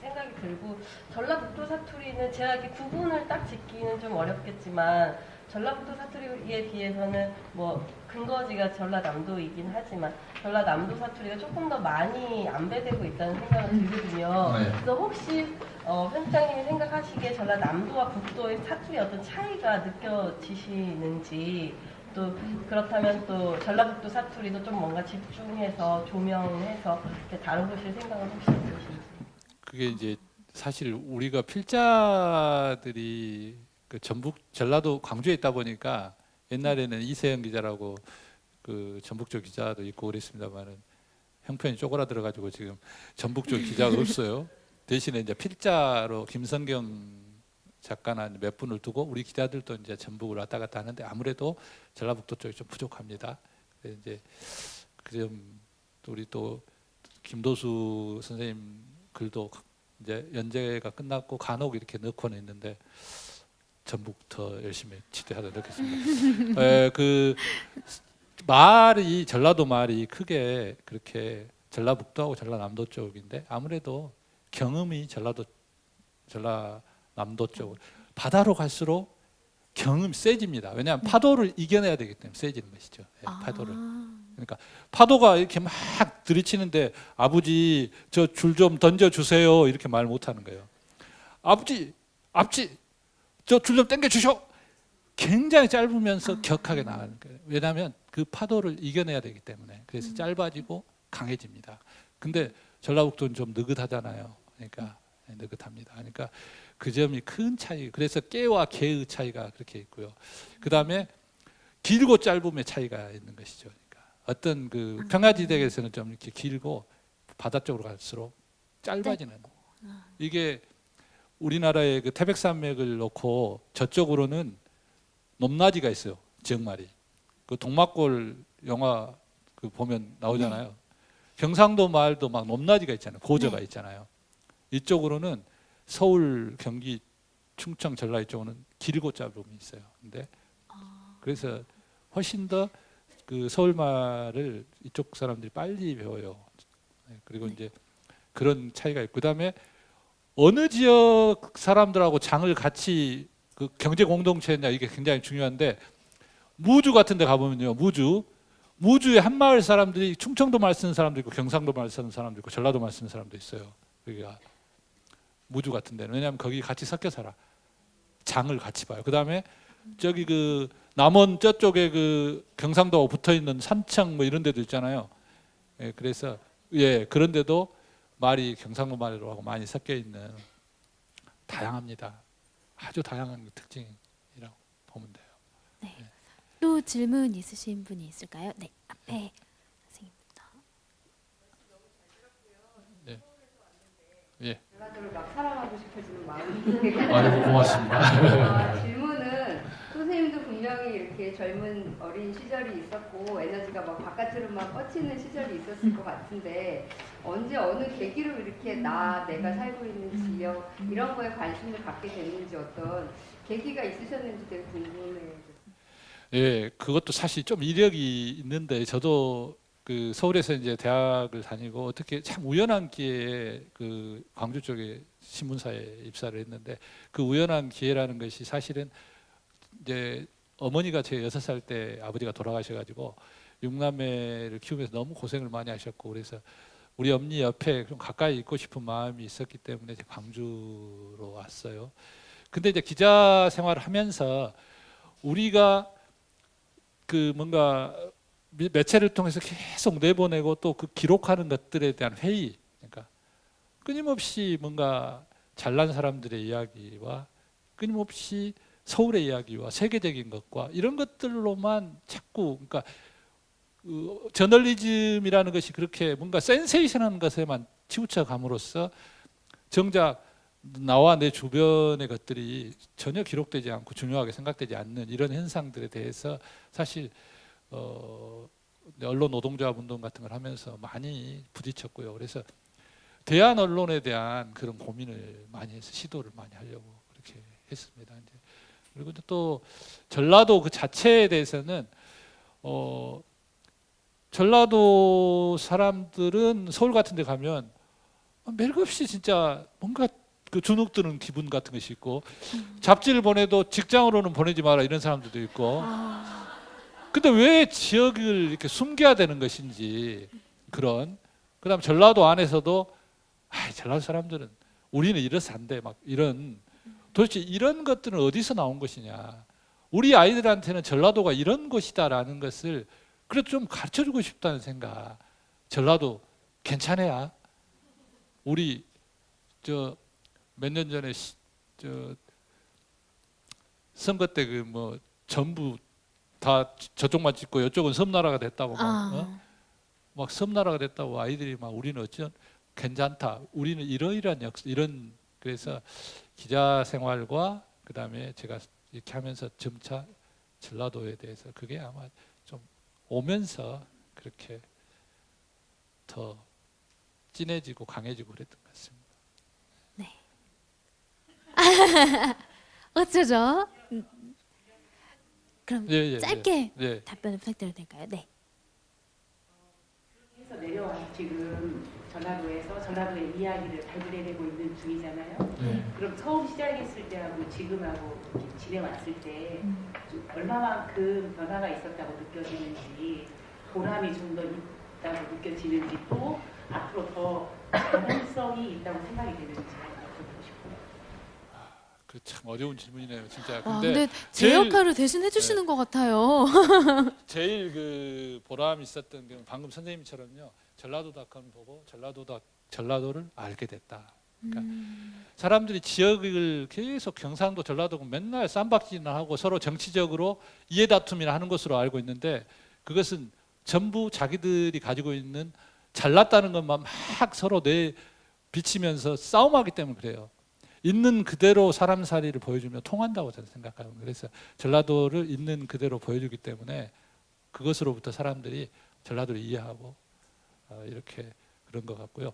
생각이 들고, 전라북도 사투리는 제가 이렇게 구분을 딱 짓기는 좀 어렵겠지만 전라북도 사투리에 비해서는 뭐 근거지가 전라남도이긴 하지만 전라남도 사투리가 조금 더 많이 안배되고 있다는 생각은 들거든요. 그래서 혹시 편집장님이 생각하시기에 전라남도와 북도의 사투리 어떤 차이가 느껴지시는지, 또 그렇다면 또 전라북도 사투리도 좀 뭔가 집중해서 조명해서 이렇게 다뤄보실 생각은 혹시 있으신지? 그게 이제 사실 우리가 필자들이 그 전라도 광주에 있다 보니까 옛날에는 이세영 기자라고 그 전북 쪽 기자도 있고 그랬습니다만은 형편이 쪼그라들어 가지고 지금 전북 쪽 기자가 없어요. 대신에 이제 필자로 김성경 작가나 몇 분을 두고 우리 기자들도 이제 전북을 왔다 갔다 하는데 아무래도 전라북도 쪽이 좀 부족합니다. 그래서 이제 그좀 우리 또 김도수 선생님 글도 이제 연재가 끝났고 간혹 이렇게 넣고는 있는데 전북 더 열심히 지도하도록 하겠습니다. 그 말이 전라도 말이 크게 그렇게 전라북도하고 전라남도 쪽인데 아무래도 경음이 전라남도 쪽 바다로 갈수록 경음이 세집니다. 왜냐하면 파도를 이겨내야 되기 때문에 세지는 것이죠. 파도를. 그러니까 파도가 이렇게 막 들이치는데 아버지 저 줄 좀 던져 주세요 이렇게 말 못하는 거예요. 아버지 저 줄 좀 당겨 주셔. 굉장히 짧으면서 격하게 나가는 거예요. 왜냐하면 그 파도를 이겨내야 되기 때문에. 그래서 짧아지고 강해집니다. 근데 전라북도는 좀 느긋하잖아요. 그러니까 느긋합니다. 그러니까 그 점이 큰 차이. 그래서 깨와 개의 차이가 그렇게 있고요. 그 다음에 길고 짧음의 차이가 있는 것이죠. 그러니까 어떤 그 평야지대에서는 좀 이렇게 길고 바다 쪽으로 갈수록 짧아지는. 이게 우리나라의 그 태백산맥을 놓고 저쪽으로는 높낮이가 있어요. 지역말이. 그 동막골 영화 그 보면 나오잖아요. 경상도 말도 막 높낮이가 있잖아요. 고저가 있잖아요. 이쪽으로는 서울, 경기, 충청, 전라 이쪽은 길고 짧음이 있어요. 근데 그래서 훨씬 더 그 서울 말을 이쪽 사람들이 빨리 배워요. 그리고 이제 그런 차이가 있고, 그다음에 어느 지역 사람들하고 장을 같이 그 경제 공동체냐 이게 굉장히 중요한데, 무주 같은 데 가보면요. 무주의 한마을 사람들이 충청도 말 쓰는 사람도 있고 경상도 말 쓰는 사람도 있고 전라도 말 쓰는 사람도 있어요. 여기가 무주 같은 데는. 왜냐하면 거기 같이 섞여 살아. 장을 같이 봐요. 그다음에 저기 그 남원 저쪽에 그 경상도하고 붙어 있는 산청 뭐 이런 데도 있잖아요. 예, 그래서 그런 데도 말이 경상도 말로 하고 많이 섞여 있는 다양합니다. 아주 다양한 특징이라고 보면 돼요. 네. 또 질문 있으신 분이 있을까요? 네, 앞에 선생님부터. 네. 예. 전라도를 막 사랑하고 싶어지는 마음이 아이고 고맙습니다. 질문은 선생님도 분명히 이렇게 젊은 어린 시절이 있었고 에너지가 막 바깥으로 막 뻗치는 시절이 있었을 것 같은데, 언제 어느 계기로 이렇게 내가 살고 있는 지역 이런 거에 관심을 갖게 됐는지 어떤 계기가 있으셨는지 되게 궁금해요. 예, 그것도 사실 좀 이력이 있는데 저도 그 서울에서 이제 대학을 다니고 어떻게 참 우연한 기회에 그 광주 쪽에 신문사에 입사를 했는데 그 우연한 기회라는 것이 사실은 이제 어머니가 제 6살 때 아버지가 돌아가셔가지고 6남매를 키우면서 너무 고생을 많이 하셨고 그래서 우리 어머니 옆에 좀 가까이 있고 싶은 마음이 있었기 때문에 이제 광주로 왔어요. 근데 이제 기자 생활을 하면서 우리가 그 뭔가 매체를 통해서 계속 내보내고 또 그 기록하는 것들에 대한 회의, 그러니까 끊임없이 뭔가 잘난 사람들의 이야기와 끊임없이 서울의 이야기와 세계적인 것과 이런 것들로만 자꾸 그러니까 저널리즘이라는 것이 그렇게 뭔가 센세이션한 것에만 치우쳐 감으로써 정작 나와 내 주변의 것들이 전혀 기록되지 않고 중요하게 생각되지 않는 이런 현상들에 대해서 사실 언론 노동조합 운동 같은 걸 하면서 많이 부딪혔고요. 그래서 대한 언론에 대한 그런 고민을 많이 해서 시도를 많이 하려고 그렇게 했습니다. 이제 그리고 또 전라도 그 자체에 대해서는 전라도 사람들은 서울 같은 데 가면 멜없이 진짜 뭔가 그 주눅 드는 기분 같은 것이 있고 잡지를 보내도 직장으로는 보내지 마라 이런 사람들도 있고 근데 왜 지역을 이렇게 숨겨야 되는 것인지 그런 그다음 전라도 안에서도 전라도 사람들은 우리는 이래서 안 돼 막 이런 도대체 이런 것들은 어디서 나온 것이냐 우리 아이들한테는 전라도가 이런 곳이다라는 것을 그래도 좀 가르쳐주고 싶다는 생각 전라도 괜찮아야 우리 저 몇 년 전에 선거 때 그 뭐 전부 다 저쪽만 찍고 이쪽은 섬나라가 됐다고 막 섬나라가 됐다고 아이들이 막 우리는 어찌 괜찮다. 우리는 이러이러한 이런 그래서 기자 생활과 그다음에 제가 이렇게 하면서 점차 전라도에 대해서 그게 아마 좀 오면서 그렇게 더 진해지고 강해지고 그랬던 것 같습니다. 어쩌죠? 그럼 예, 짧게 예. 답변을 부탁드려도 될까요? 네. 해서 내려와서 지금 전라도의 이야기를 발굴해내고 있는 중이잖아요. 그럼 처음 시작했을 때하고 지금하고 이렇게 지내왔을 때 얼마만큼 변화가 있었다고 느껴지는지 보람이 좀 더 있다고 느껴지는지 또 앞으로 더 가능성이 있다고 생각이 되는지 여쭤보고 싶어요. 그 참 어려운 질문이네요, 진짜. 근데 제 제일- 역할을 대신 해주시는 것 같아요. 제일 그 보람 있었던 게 방금 선생님처럼요. 전라도닷컴 보고 전라도를 알게 됐다. 그러니까 사람들이 지역을 계속 경상도 전라도 맨날 쌈박질이나 하고 서로 정치적으로 이해다툼이나 하는 것으로 알고 있는데 그것은 전부 자기들이 가지고 있는 잘났다는 것만 막 서로 비치면서 싸움하기 때문에 그래요. 있는 그대로 사람살이를 보여주면 통한다고 저는 생각합니다. 그래서 전라도를 있는 그대로 보여주기 때문에 그것으로부터 사람들이 전라도를 이해하고 이렇게 그런 것 같고요.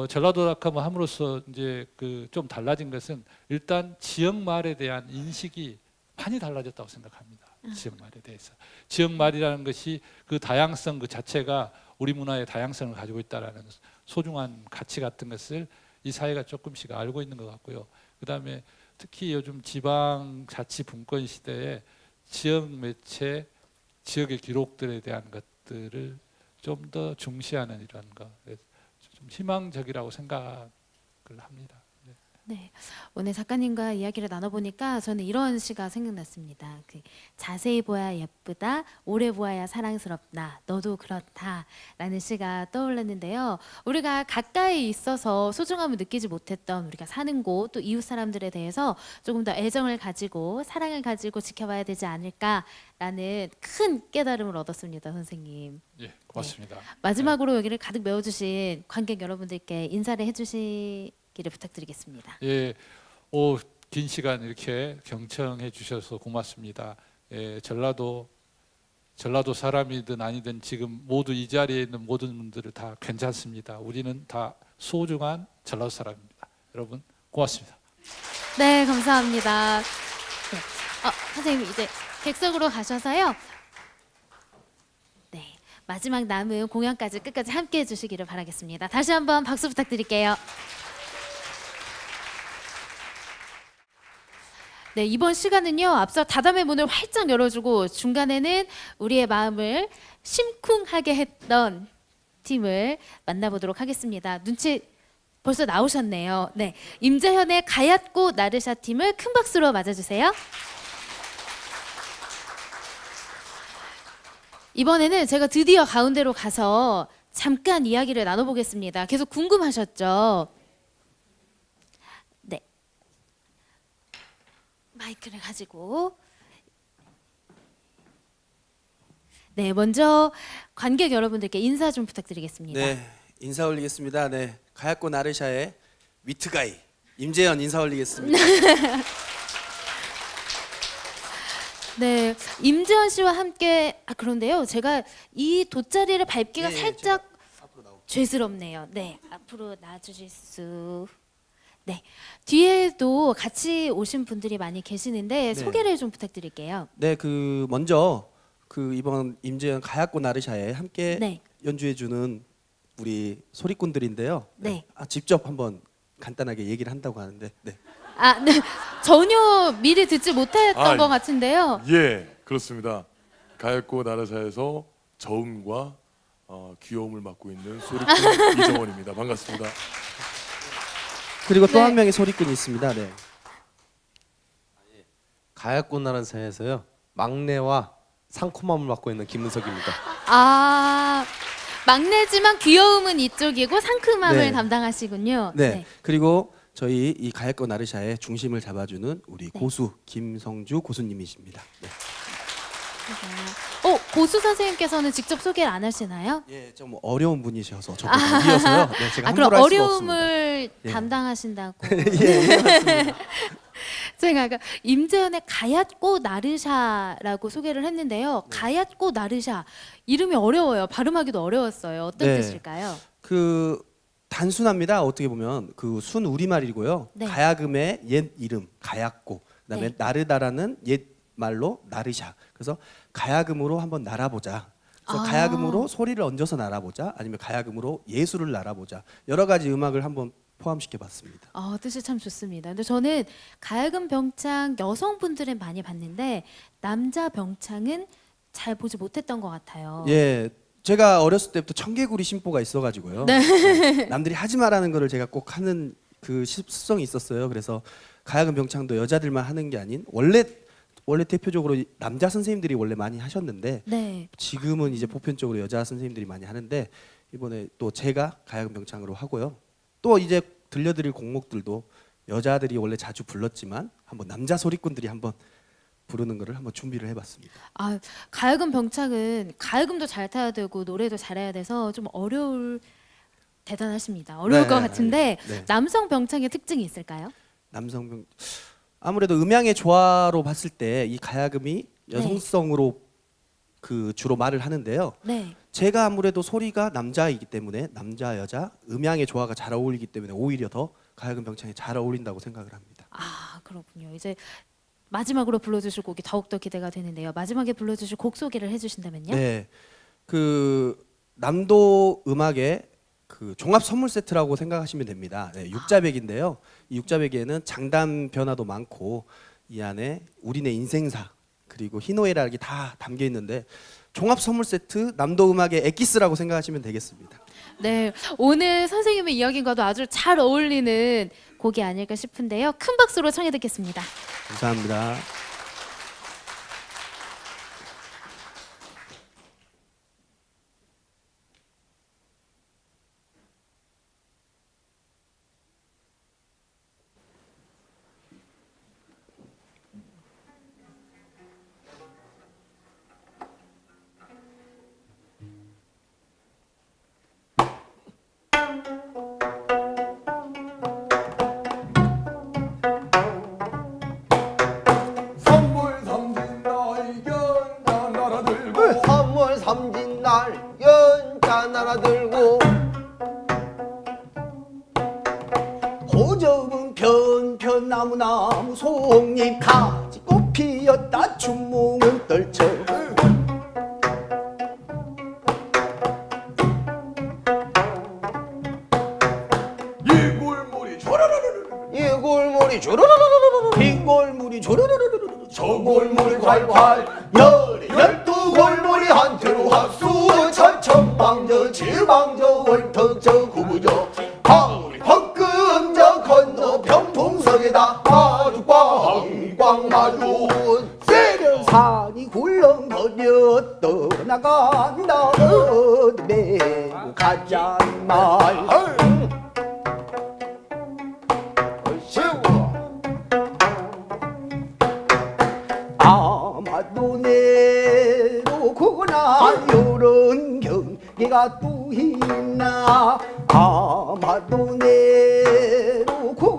전라도닷컴을 함으로써 이제 그 좀 달라진 것은 일단 지역말에 대한 인식이 많이 달라졌다고 생각합니다. 지역말에 대해서 지역말이라는 것이 그 다양성 그 자체가 우리 문화의 다양성을 가지고 있다라는 소중한 가치 같은 것을 이 사회가 조금씩 알고 있는 것 같고요. 그다음에 특히 요즘 지방자치 분권 시대에 지역 매체, 지역의 기록들에 대한 것들을 좀 더 중시하는 이런 거, 좀 희망적이라고 생각을 합니다. 네, 오늘 작가님과 이야기를 나눠보니까 저는 이런 시가 생각났습니다. 자세히 보아야 예쁘다, 오래 보아야 사랑스럽다, 너도 그렇다라는 시가 떠올랐는데요. 우리가 가까이 있어서 소중함을 느끼지 못했던 우리가 사는 곳, 또 이웃 사람들에 대해서 조금 더 애정을 가지고 사랑을 가지고 지켜봐야 되지 않을까라는 큰 깨달음을 얻었습니다, 선생님. 예, 고맙습니다. 마지막으로 여기를 가득 메워주신 관객 여러분들께 인사를 해주시기를 부탁드리겠습니다. 예, 긴 시간 이렇게 경청해 주셔서 고맙습니다. 예, 전라도 사람이든 아니든 지금 모두 이 자리에 있는 모든 분들을 다 괜찮습니다. 우리는 다 소중한 전라도 사람입니다. 여러분 고맙습니다. 네, 감사합니다. 네. 선생님 이제 객석으로 가셔서요. 네, 마지막 남은 공연까지 끝까지 함께 해주시기를 바라겠습니다. 다시 한번 박수 부탁드릴게요. 네, 이번 시간은요. 앞서 다담의 문을 활짝 열어주고 중간에는 우리의 마음을 심쿵하게 했던 팀을 만나보도록 하겠습니다. 눈치 벌써 나오셨네요. 네, 임재현의 가얏고 나르샤 팀을 큰 박수로 맞아주세요. 이번에는 제가 드디어 가운데로 가서 잠깐 이야기를 나눠보겠습니다. 계속 궁금하셨죠? 네, 마이크를 가지고 네, 먼저 관객 여러분들께 인사 좀 부탁드리겠습니다. 네, 인사 올리겠습니다. 네, 가얏고 나르샤의 위트가이 임재현 인사 올리겠습니다. 네, 임재현 씨와 함께 그런데요. 제가 이 돗자리를 밟기가 살짝 죄스럽네요. 네, 앞으로 나와주실 수. 네, 뒤에도 같이 오신 분들이 많이 계시는데 소개를 좀 부탁드릴게요. 네, 먼저 이번 임재현 가얏고 나르샤에 함께 네. 연주해주는 우리 소리꾼들인데요. 네. 직접 한번 간단하게 얘기를 한다고 하는데, 네. 네, 전혀 미리 듣지 못했던 것 같은데요. 예, 그렇습니다. 가얏고 나르샤에서 저음과 귀여움을 맡고 있는 소리꾼 이정원입니다. 반갑습니다. 그리고 또 네. 한 명의 소리꾼이 있습니다. 네. 가얏고 나르샤에서요 막내와 상콤함을 맡고 있는 김은석입니다. 막내지만 귀여움은 이쪽이고 상큼함을 네. 담당하시군요. 네. 그리고 저희 이 가얏고 나르샤의 중심을 잡아주는 우리 고수 김성주 고수님이십니다. 네. 고수 선생님께서는 직접 소개를 안 하시나요? 예, 좀 어려운 분이셔서 저보다 이어서요. 네, 제가 그럼 함부로 할 수가 어려움을 예. 담당하신다고. 예, 맞습니다. 제가 아까 임재현의 가얏고 나르샤라고 소개를 했는데요. 가얏고 나르샤 이름이 어려워요. 발음하기도 어려웠어요. 어떤 네. 뜻일까요? 단순합니다. 어떻게 보면 순 우리말이고요. 네. 가야금의 옛 이름 가얏고, 그다음에 네. 나르다라는 옛 말로 나르샤. 그래서 가야금으로 한번 날아보자. 그래서 가야금으로 소리를 얹어서 날아보자. 아니면 가야금으로 예술을 날아보자. 여러 가지 음악을 한번 포함시켜봤습니다. 뜻이 참 좋습니다. 근데 저는 가야금 병창 여성분들은 많이 봤는데 남자 병창은 잘 보지 못했던 것 같아요. 예, 제가 어렸을 때부터 청개구리 심보가 있어가지고요. 남들이 하지 말라는 거를 제가 꼭 하는 그 습성이 있었어요. 그래서 가야금 병창도 여자들만 하는 게 아닌 원래 대표적으로 남자 선생님들이 원래 많이 하셨는데 네. 지금은 이제 보편적으로 여자 선생님들이 많이 하는데 이번에 또 제가 가야금 병창으로 하고요. 또 이제 들려드릴 곡목들도 여자들이 원래 자주 불렀지만 한번 남자 소리꾼들이 한번 부르는 거를 한번 준비를 해봤습니다. 가야금 병창은 가야금도 잘 타야 되고 노래도 잘해야 돼서 좀 대단하십니다. 어려울 네, 것 같은데 네. 남성 병창의 특징이 있을까요? 남성병 아무래도 음향의 조화로 봤을 때 이 가야금이 여성성으로 주로 말을 하는데요. 네. 제가 아무래도 소리가 남자이기 때문에 남자 여자 음향의 조화가 잘 어울리기 때문에 오히려 더 가야금 병창에 잘 어울린다고 생각을 합니다. 그렇군요. 이제 마지막으로 불러주실 곡이 더욱더 기대가 되는데요. 마지막에 불러주실 곡 소개를 해주신다면요? 네, 남도 음악의 종합 선물 세트라고 생각하시면 됩니다. 네, 육자백인데요. 이 육자백에는 장단 변화도 많고 이 안에 우리네 인생사 그리고 희노애락이 다 담겨 있는데 종합 선물 세트 남도 음악의 엑기스라고 생각하시면 되겠습니다. 네, 오늘 선생님의 이야기과도 아주 잘 어울리는 곡이 아닐까 싶은데요. 큰 박수로 청해 듣겠습니다. 감사합니다. 삼진날 연자 나라 들고 호접은 편편 나무 속잎 가지 꽃 피었다 춘몽은 걸쳐 이 골물이 조르르르르 이 골물이 조르르르르르 이 골물이 조르르르르르 저 골물이 활활 열이 12골물이 한테로 합수 천천방저 지방저 월터저 구부저 방울이 헛금저 건너 병풍석에다 아주 꽝꽝 마주 세련산이 굴렁거려 떠나간다 메고 가자 말 아마도 내놓고나 요런 경계가 또 있나 아마도 내놓고나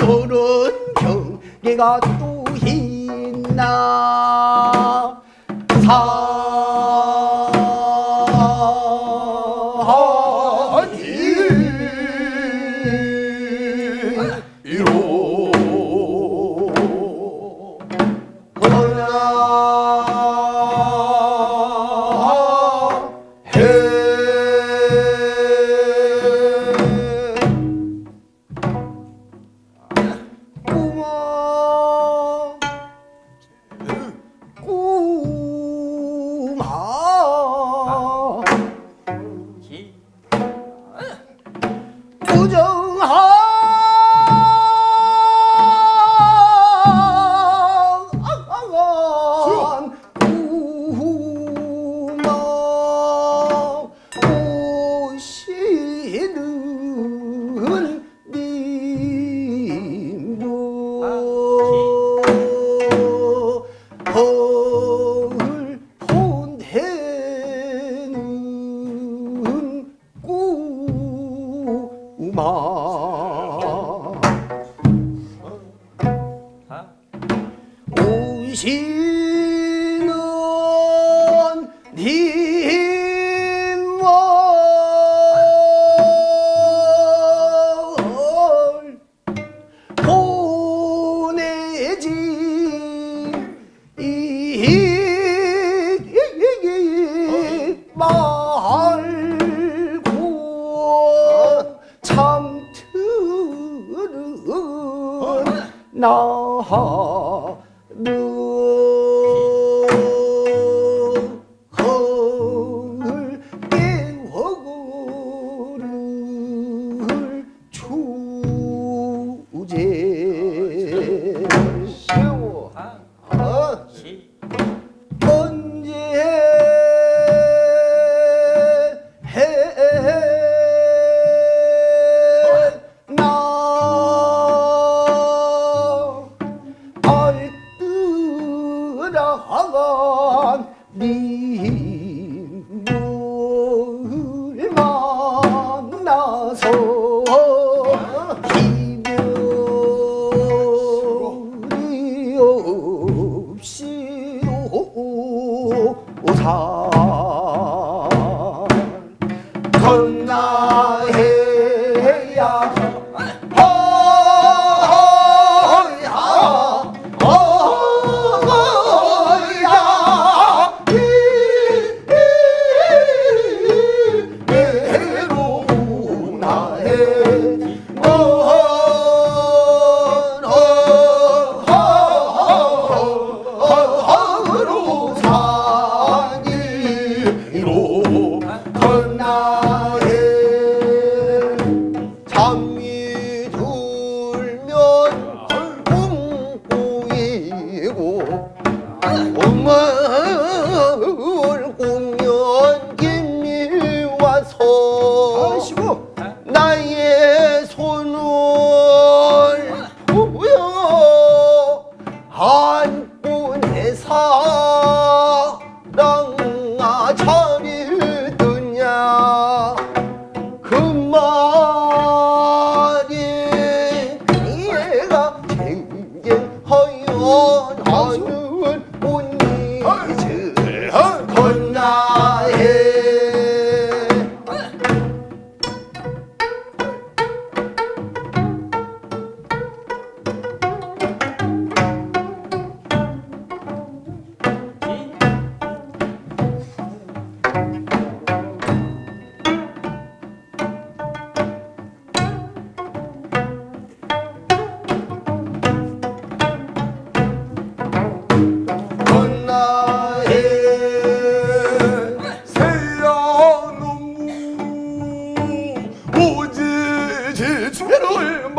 요런 경계가 또 있나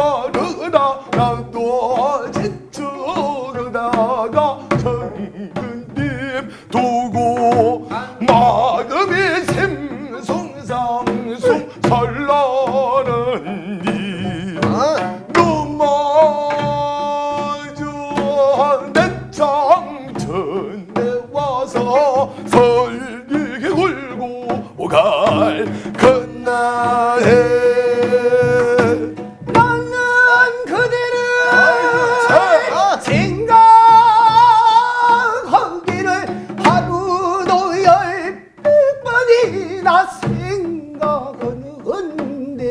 빠르다 나도 지쳐가다가 정근님 두고 마음이 샘송상송 설라는니 너마저 내 장천에 와서 설리게 울고 갈 그날에 나는 그대를 생각하기를 하루도 10번이나 생각하는데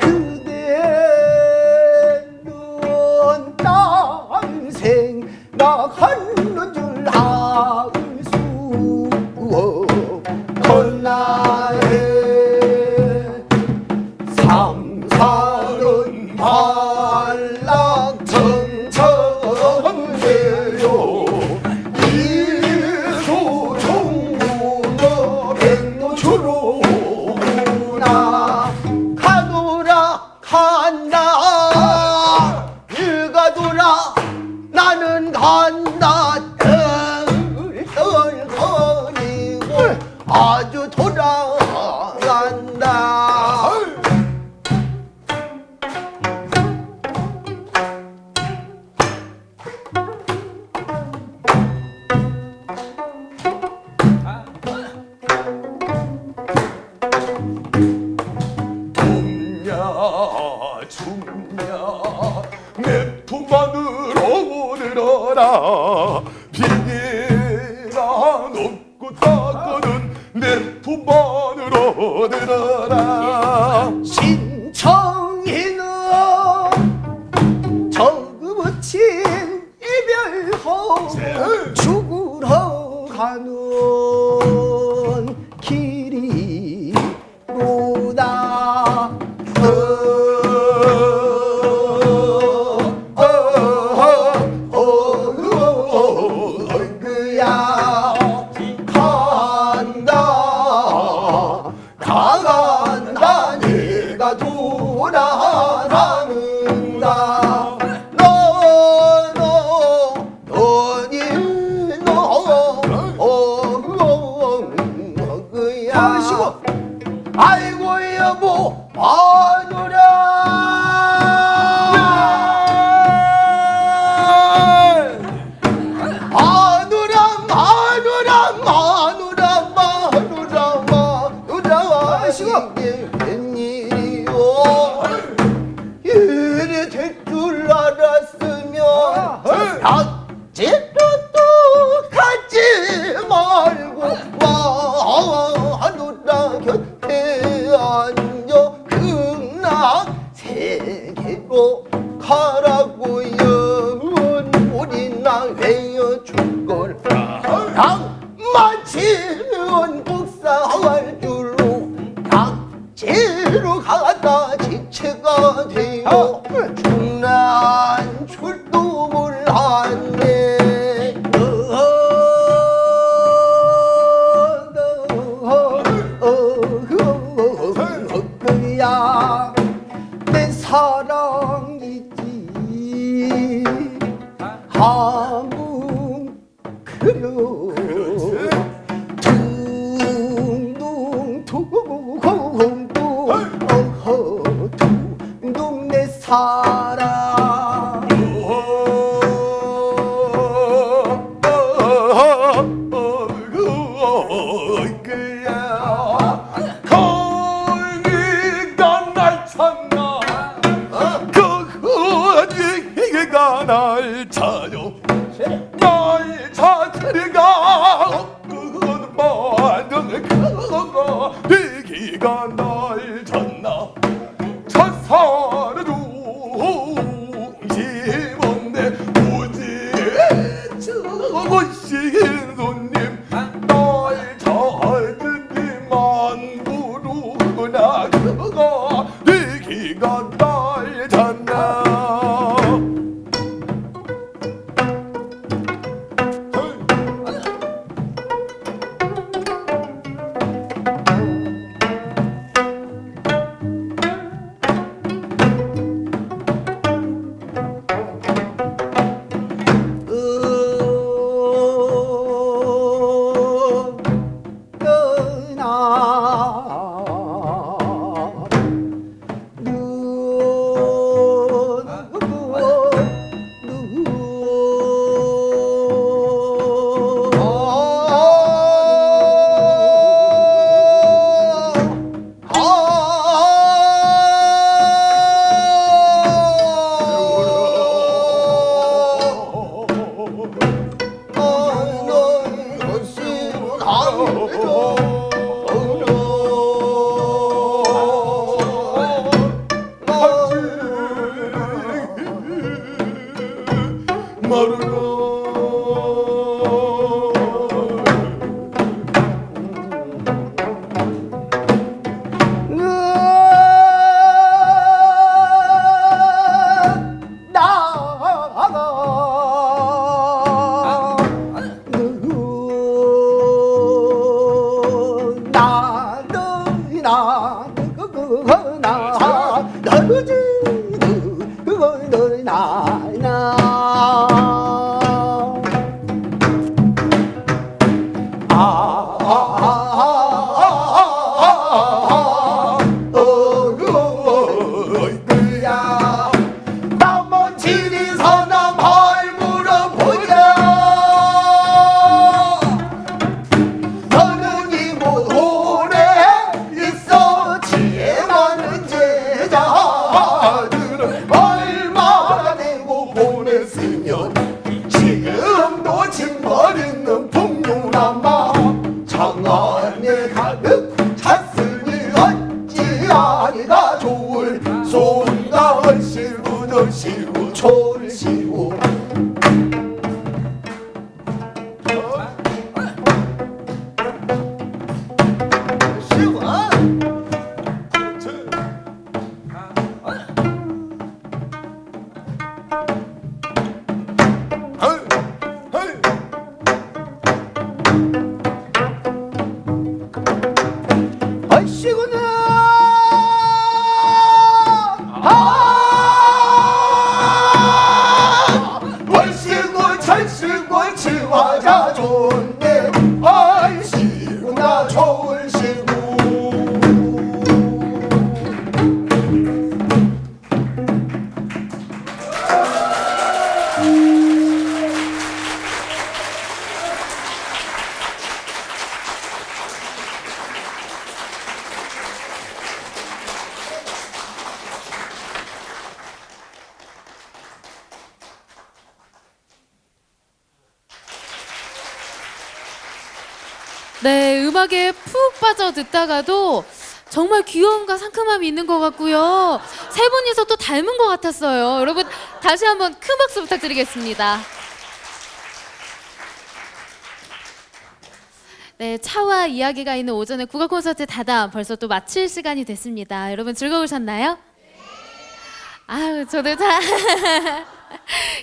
그대는 날 생각하는 줄 알 수 없나에 삼산은 한락천천해요 이소종문어 백노초로구나 가노라 간다 일가도라 나는 간다 떨떨거리고 아주 돌아간다 춥냐 내 품 안으로 들어라 비닐아 높고 닦거든 내 품 안으로 들어라 신청이는 정금붙인 이별호 죽으러 가는 길이로다 그야 간다 가간다 내가 돌아가는다 그야 아이고 여보 마누라 이게 웬일이요 이래 될 줄 알았으면 약지라도 가지 말고 와하노라 곁에 앉아 극락 세계로 가라고요 우리나 외여줄걸 마치면 복사할 줄로 약지로 가다 지체가 되어 중난 출동을 하네 그야 내 사랑이지 한문 그려 둥둥 내 사랑 그야 거기가 날 찾나 거기가 날 찾아 날 찾으리가 그건 뭐든 그거 비기가 날 찾나 찾사는 동심없네 오지 저곳이긴 손님 날 찾으리만 부르구나 그거 비기가 날 찾나 네, 음악에 푹 빠져 듣다가도 정말 귀여움과 상큼함이 있는 것 같고요. 세 분이서 또 닮은 것 같았어요. 여러분 다시 한번 큰 박수 부탁드리겠습니다. 네, 차와 이야기가 있는 오전의 국악 콘서트 다담 벌써 또 마칠 시간이 됐습니다. 여러분 즐거우셨나요? 아유, 저도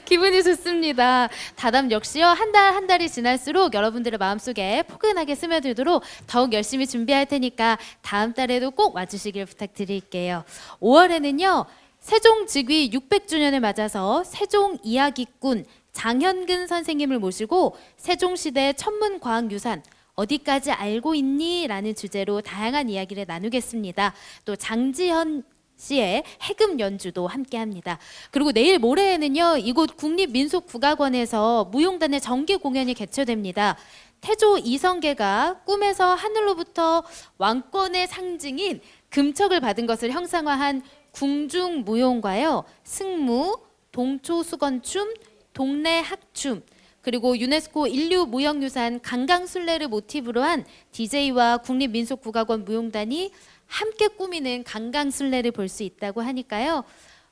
기분이 좋습니다. 다담 역시요, 한 달 한 달이 지날수록 여러분들의 마음속에 포근하게 스며들도록 더욱 열심히 준비할 테니까 다음 달에도 꼭 와주시길 부탁드릴게요. 5월에는요 세종즉위 600주년을 맞아서 세종이야기꾼 장현근 선생님을 모시고 세종시대 천문과학유산 어디까지 알고 있니? 라는 주제로 다양한 이야기를 나누겠습니다. 또 장지현 씨의 해금 연주도 함께합니다. 그리고 내일 모레에는요 이곳 국립민속국악원에서 무용단의 정기 공연이 개최됩니다. 태조 이성계가 꿈에서 하늘로부터 왕권의 상징인 금척을 받은 것을 형상화한 궁중무용과요 승무, 동초수건춤, 동래학춤 그리고 유네스코 인류무형유산 강강술래를 모티브로 한 DJ와 국립민속국악원 무용단이 함께 꾸미는 강강술래를 볼 수 있다고 하니까요.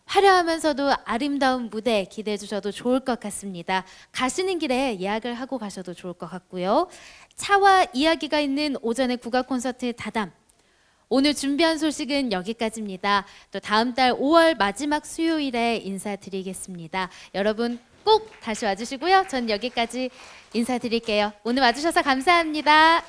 화려하면서도 아름다운 무대 기대해 주셔도 좋을 것 같습니다. 가시는 길에 예약을 하고 가셔도 좋을 것 같고요. 차와 이야기가 있는 오전의 국악 콘서트 다담. 오늘 준비한 소식은 여기까지입니다. 또 다음 달 5월 마지막 수요일에 인사드리겠습니다. 여러분 꼭 다시 와주시고요. 전 여기까지 인사드릴게요. 오늘 와주셔서 감사합니다.